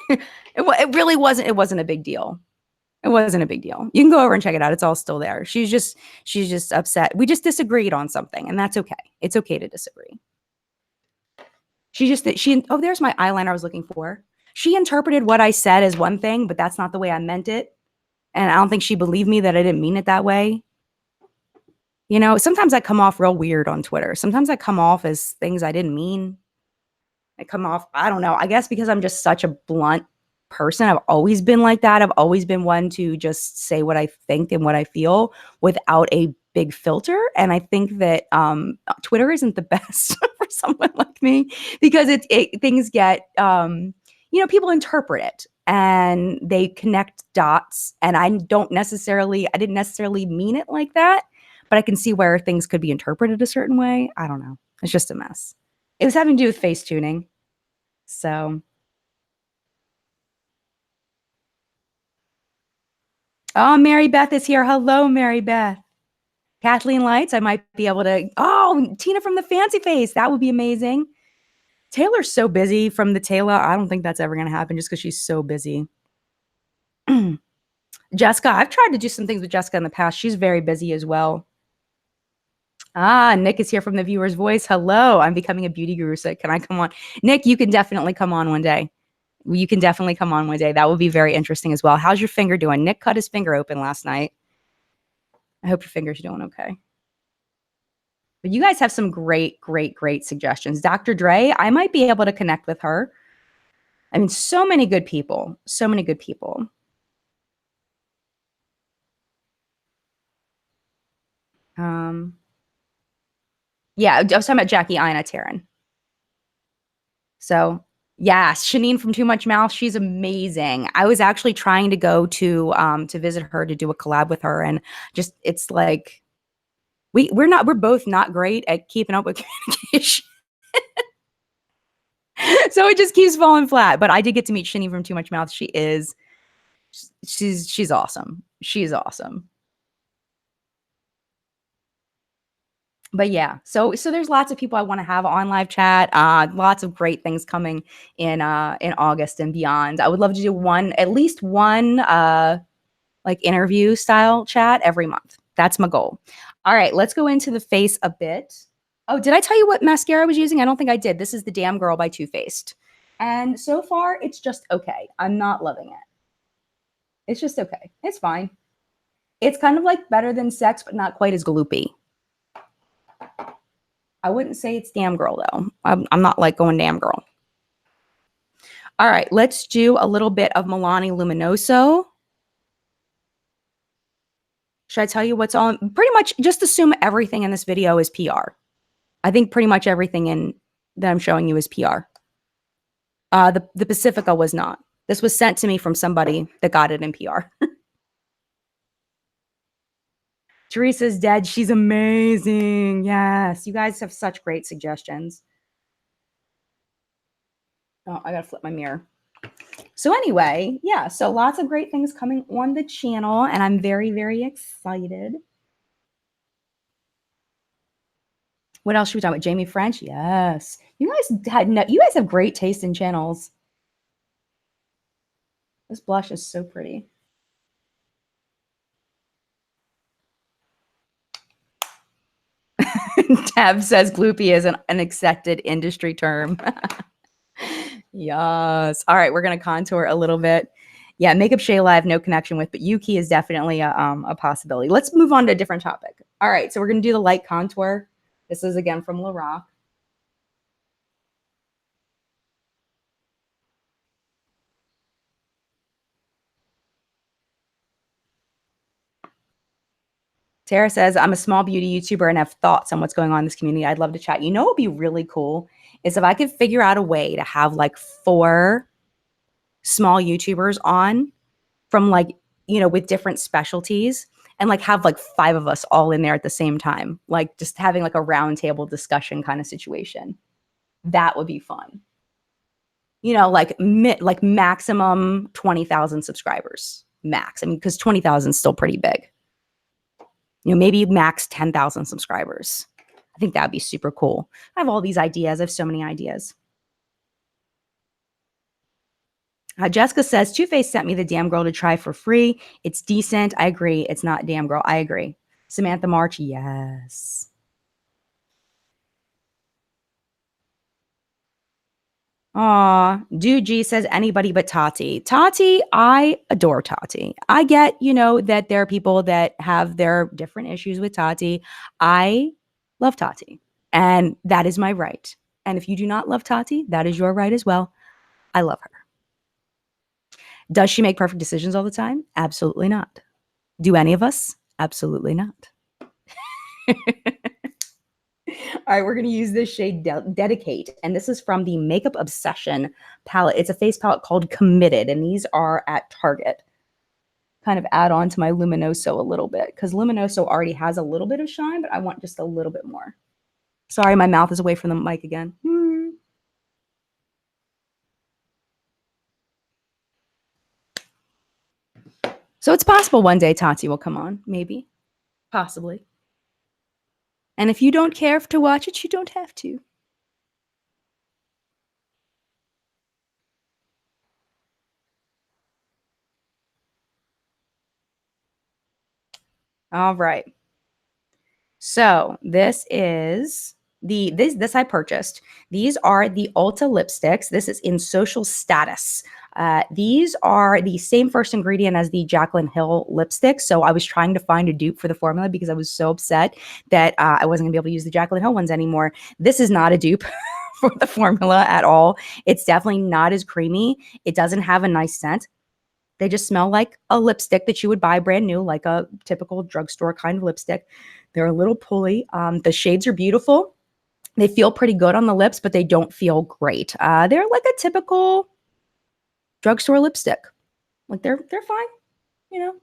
It really wasn't. It wasn't a big deal. It wasn't a big deal. You can go over and check it out. It's all still there. She's just upset. We just disagreed on something, and that's okay. It's okay to disagree. Oh, there's my eyeliner I was looking for. She interpreted what I said as one thing, but that's not the way I meant it. And I don't think she believed me that I didn't mean it that way. Sometimes I come off real weird on Twitter. Sometimes I come off as things I didn't mean. I come off, I don't know, I guess because I'm just such a blunt person. I've always been like that. I've always been one to just say what I think and what I feel without a big filter. And I think that Twitter isn't the best for someone like me because things get, people interpret it and they connect dots. And I didn't necessarily mean it like that, but I can see where things could be interpreted a certain way. I don't know. It's just a mess. It was having to do with face tuning. So. Oh, Mary Beth is here. Hello, Mary Beth. Kathleen Lights, I might be able to. Oh, Tina from the Fancy Face. That would be amazing. Taylor's so busy from the Taylor. I don't think that's ever going to happen just because she's so busy. Jessica, I've tried to do some things with Jessica in the past. She's very busy as well. Nick is here from the Viewer's Voice. Hello, I'm becoming a beauty guru. So can I come on? Nick, you can definitely come on one day. You can definitely come on one day. That would be very interesting as well. How's your finger doing? Nick cut his finger open last night. I hope your finger's doing okay. But you guys have some great, great, great suggestions. Dr. Dre, I might be able to connect with her. I mean, so many good people. So many good people. Yeah, I was talking about Jackie Ina Taryn. So yeah, Shanine from Too Much Mouth, she's amazing. I was actually trying to go to visit her to do a collab with her, and just it's like we're both not great at keeping up with communication. So it just keeps falling flat. But I did get to meet Shanine from Too Much Mouth. She's awesome. She's awesome. But yeah, so there's lots of people I want to have on live chat. Lots of great things coming in August and beyond. I would love to do at least one like interview style chat every month. That's my goal. All right, let's go into the face a bit. Oh, did I tell you what mascara I was using? I don't think I did. This is the Damn Girl by Too Faced. And so far, it's just okay. I'm not loving it. It's just okay. It's fine. It's kind of like better than Sex, but not quite as gloopy. I wouldn't say it's Damn Girl, though. I'm not like going Damn Girl. All right, let's do a little bit of Milani Luminoso. Should I tell you what's on? Pretty much just assume everything in this video is PR. I think pretty much everything that I'm showing you is PR. The Pacifica was not. This was sent to me from somebody that got it in PR. Teresa's dead. She's amazing. Yes, you guys have such great suggestions. Oh, I gotta flip my mirror. So anyway, yeah, so lots of great things coming on the channel, and I'm very, very excited. What else should we talk about? Jamie French? Yes. You guys have great taste in channels. This blush is so pretty. Tab says gloopy is an accepted industry term. Yes. All right, we're gonna contour a little bit. Yeah, Makeup Shayla I have no connection with, but Yuki is definitely a possibility. Let's move on to a different topic. All right, so we're gonna do the light contour. This is again from Lorac. Tara says, I'm a small beauty YouTuber and have thoughts on what's going on in this community. I'd love to chat. You know what would be really cool is if I could figure out a way to have like 4 small YouTubers on from like, with different specialties, and like have like 5 of us all in there at the same time, like just having like a round table discussion kind of situation. That would be fun. Like maximum 20,000 subscribers max. I mean, because 20,000 is still pretty big. Maybe max 10,000 subscribers. I think that'd be super cool. I have all these ideas. I have so many ideas. Jessica says, Too Faced sent me the Damn Girl to try for free. It's decent. I agree. It's not Damn Girl. I agree. Samantha March, yes. Aw, Dude G says anybody but Tati. Tati, I adore Tati. I get, that there are people that have their different issues with Tati. I love Tati, and that is my right. And if you do not love Tati, that is your right as well. I love her. Does she make perfect decisions all the time? Absolutely not. Do any of us? Absolutely not. All right, we're going to use this shade Dedicate, and this is from the Makeup Obsession palette. It's a face palette called Committed, and these are at Target. Kind of add on to my Luminoso a little bit, because Luminoso already has a little bit of shine, but I want just a little bit more. Sorry, my mouth is away from the mic again. So it's possible one day Tati will come on, maybe, possibly. And if you don't care to watch it, you don't have to. All right. So this is this I purchased. These are the Ulta lipsticks. This is in Social Status. These are the same first ingredient as the Jaclyn Hill lipstick. So I was trying to find a dupe for the formula because I was so upset that I wasn't gonna be able to use the Jaclyn Hill ones anymore. This is not a dupe for the formula at all. It's definitely not as creamy. It doesn't have a nice scent. They just smell like a lipstick that you would buy brand new, like a typical drugstore kind of lipstick. They're a little pulley. The shades are beautiful. They feel pretty good on the lips, but they don't feel great. They're like a typical drugstore lipstick. Like they're fine, you know.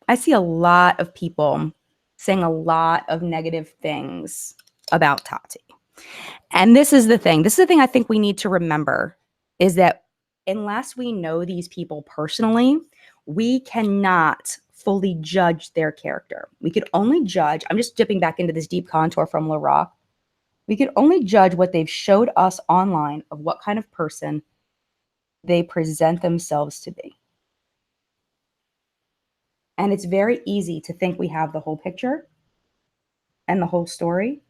I see a lot of people saying a lot of negative things about Tati. And this is the thing. This is the thing I think we need to remember is that unless we know these people personally, we cannot fully judge their character. We could only judge, I'm just dipping back into this deep contour from La Rock. We could only judge what they've showed us online of what kind of person they present themselves to be. And it's very easy to think we have the whole picture and the whole story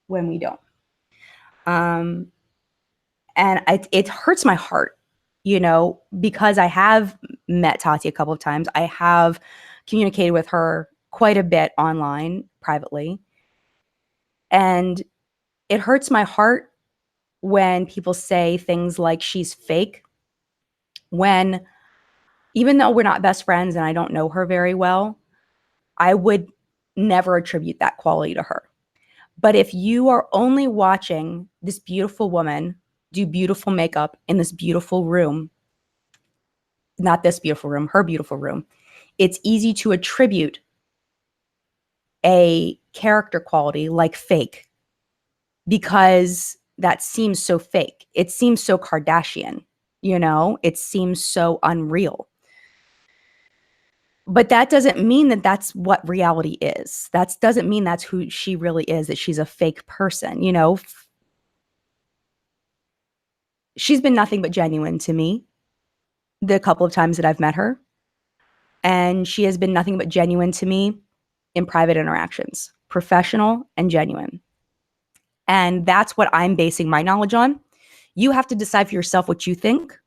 when we don't. And it hurts my heart, you know, because I have met Tati a couple of times. I have communicated with her quite a bit online, privately. And it hurts my heart when people say things like she's fake, when even though we're not best friends and I don't know her very well, I would never attribute that quality to her. But if you are only watching this beautiful woman do beautiful makeup in this beautiful room, not this beautiful room, her beautiful room, it's easy to attribute a character quality like fake because that seems so fake. It seems so Kardashian, you know, it seems so unreal. But that doesn't mean that that's what reality is. That doesn't mean that's who she really is, that she's a fake person, you know. She's been nothing but genuine to me the couple of times that I've met her. And she has been nothing but genuine to me in private interactions, professional and genuine. And that's what I'm basing my knowledge on. You have to decide for yourself what you think.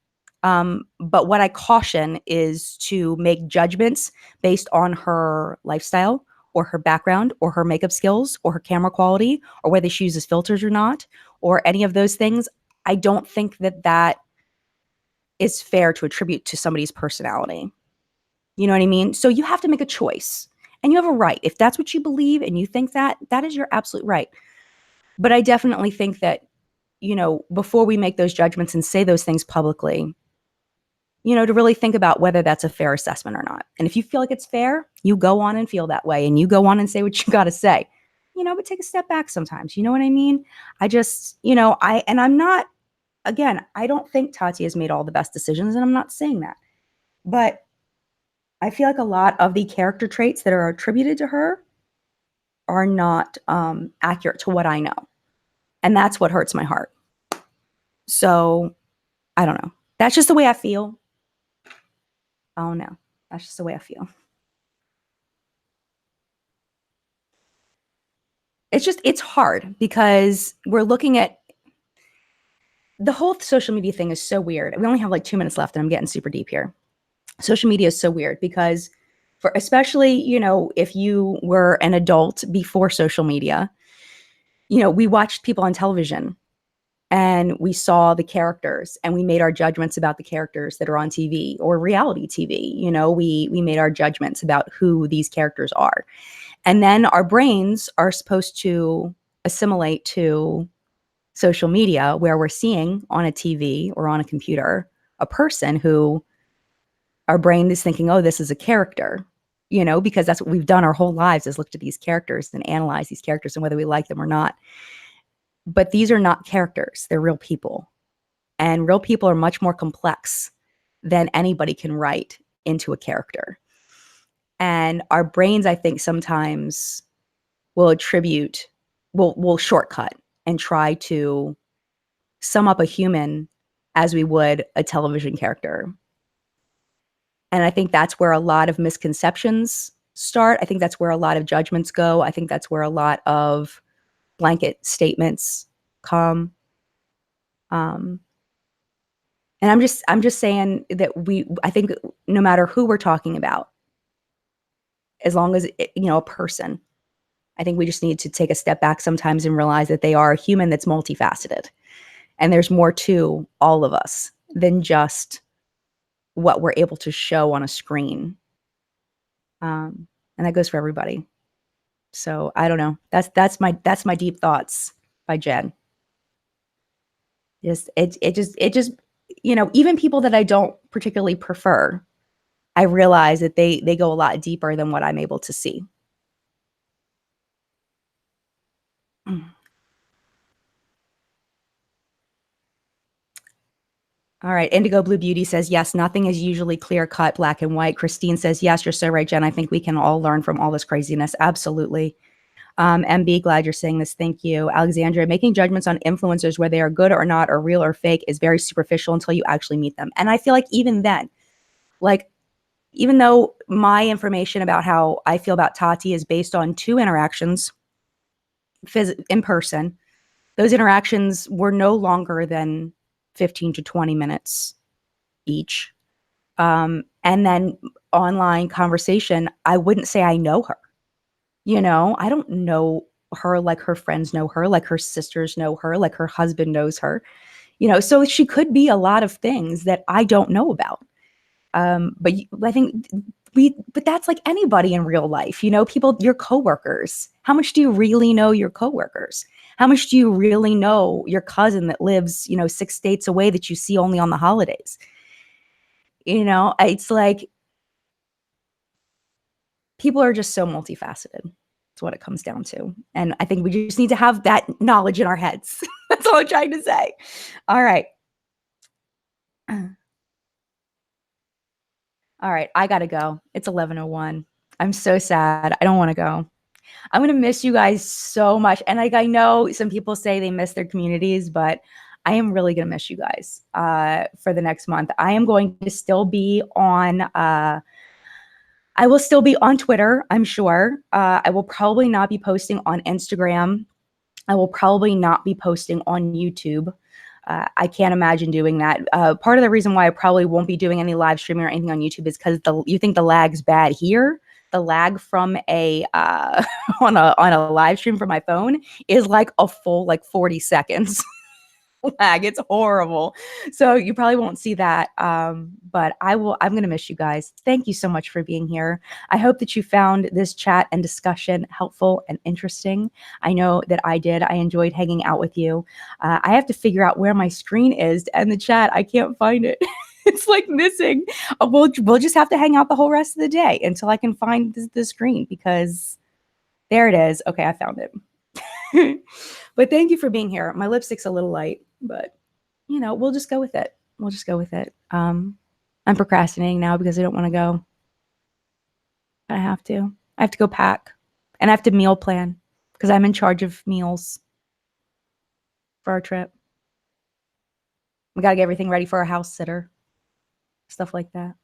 But what I caution is to make judgments based on her lifestyle or her background or her makeup skills or her camera quality or whether she uses filters or not or any of those things. I don't think that that is fair to attribute to somebody's personality. You know what I mean? So you have to make a choice and you have a right. If that's what you believe and you think that, that is your absolute right. But I definitely think that, you know, before we make those judgments and say those things publicly, you know, to really think about whether that's a fair assessment or not. And if you feel like it's fair, you go on and feel that way and you go on and say what you got to say, you know, but take a step back sometimes. You know what I mean? I just, you know, I'm not, again, I don't think Tati has made all the best decisions and I'm not saying that. But I feel like a lot of the character traits that are attributed to her are not accurate to what I know. And that's what hurts my heart. So I don't know. That's just the way I feel. Oh no, that's just the way I feel. It's hard because we're looking at the whole social media thing is so weird. We only have like 2 minutes left and I'm getting super deep here. Social media is so weird because for especially, you know, if you were an adult before social media, you know, we watched people on television and we saw the characters and we made our judgments about the characters that are on TV or reality TV. You know, we made our judgments about who these characters are. And then our brains are supposed to assimilate to social media where we're seeing on a TV or on a computer a person who our brain is thinking, oh, this is a character, you know, because that's what we've done our whole lives is looked at these characters and analyze these characters and whether we like them or not. But these are not characters. They're real people. And real people are much more complex than anybody can write into a character. And our brains, I think, sometimes will will shortcut and try to sum up a human as we would a television character. And I think that's where a lot of misconceptions start. I think that's where a lot of judgments go. I think that's where a lot of blanket statements come. And I'm just saying that I think no matter who we're talking about, as long as you know, a person, I think we just need to take a step back sometimes and realize that they are a human that's multifaceted. And there's more to all of us than just what we're able to show on a screen. And that goes for everybody. So I don't know. That's my deep thoughts by Jen. It just even people that I don't particularly prefer, I realize that they go a lot deeper than what I'm able to see. All right. Indigo Blue Beauty says, yes, nothing is usually clear cut, black and white. Christine says, yes, you're so right, Jen. I think we can all learn from all this craziness. Absolutely. MB, glad you're saying this. Thank you. Alexandra, making judgments on influencers, whether they are good or not, or real or fake, is very superficial until you actually meet them. And I feel like even then, like, even though my information about how I feel about Tati is based on 2 interactions in person, those interactions were no longer than 15 to 20 minutes each. And then online conversation, I wouldn't say I know her. I don't know her like her friends know her, like her sisters know her, like her husband knows her. So she could be a lot of things that I don't know about. But I think but that's like anybody in real life, people, your coworkers. How much do you really know your coworkers? How much do you really know your cousin that lives, 6 states away that you see only on the holidays? It's like people are just so multifaceted. That's what it comes down to. And I think we just need to have that knowledge in our heads. That's all I'm trying to say. All right. All right. I got to go. It's 11:01. I'm so sad. I don't want to go. I'm going to miss you guys so much. And like, I know some people say they miss their communities, but I am really going to miss you guys for the next month. I am going to still be on I will still be on Twitter, I'm sure. I will probably not be posting on Instagram. I will probably not be posting on YouTube. I can't imagine doing that. Part of the reason why I probably won't be doing any live streaming or anything on YouTube is because you think the lag's bad here. The lag from a on a live stream from my phone is like a full 40 seconds. Lag. It's horrible. So you probably won't see that. But I'm going to miss you guys. Thank you so much for being here. I hope that you found this chat and discussion helpful and interesting. I know that I did. I enjoyed hanging out with you. I have to figure out where my screen is to end the chat. I can't find it. It's like missing. We'll just have to hang out the whole rest of the day until I can find the screen, because there it is. Okay, I found it. But thank you for being here. My lipstick's a little light, but we'll just go with it. We'll just go with it. I'm procrastinating now because I don't want to go. I have to go pack, and I have to meal plan because I'm in charge of meals for our trip. We got to get everything ready for our house sitter, stuff like that.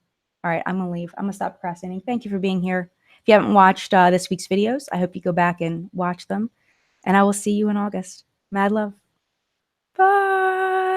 All right, I'm going to leave. I'm going to stop procrastinating. Thank you for being here. If you haven't watched this week's videos, I hope you go back and watch them. And I will see you in August. Mad love. Bye.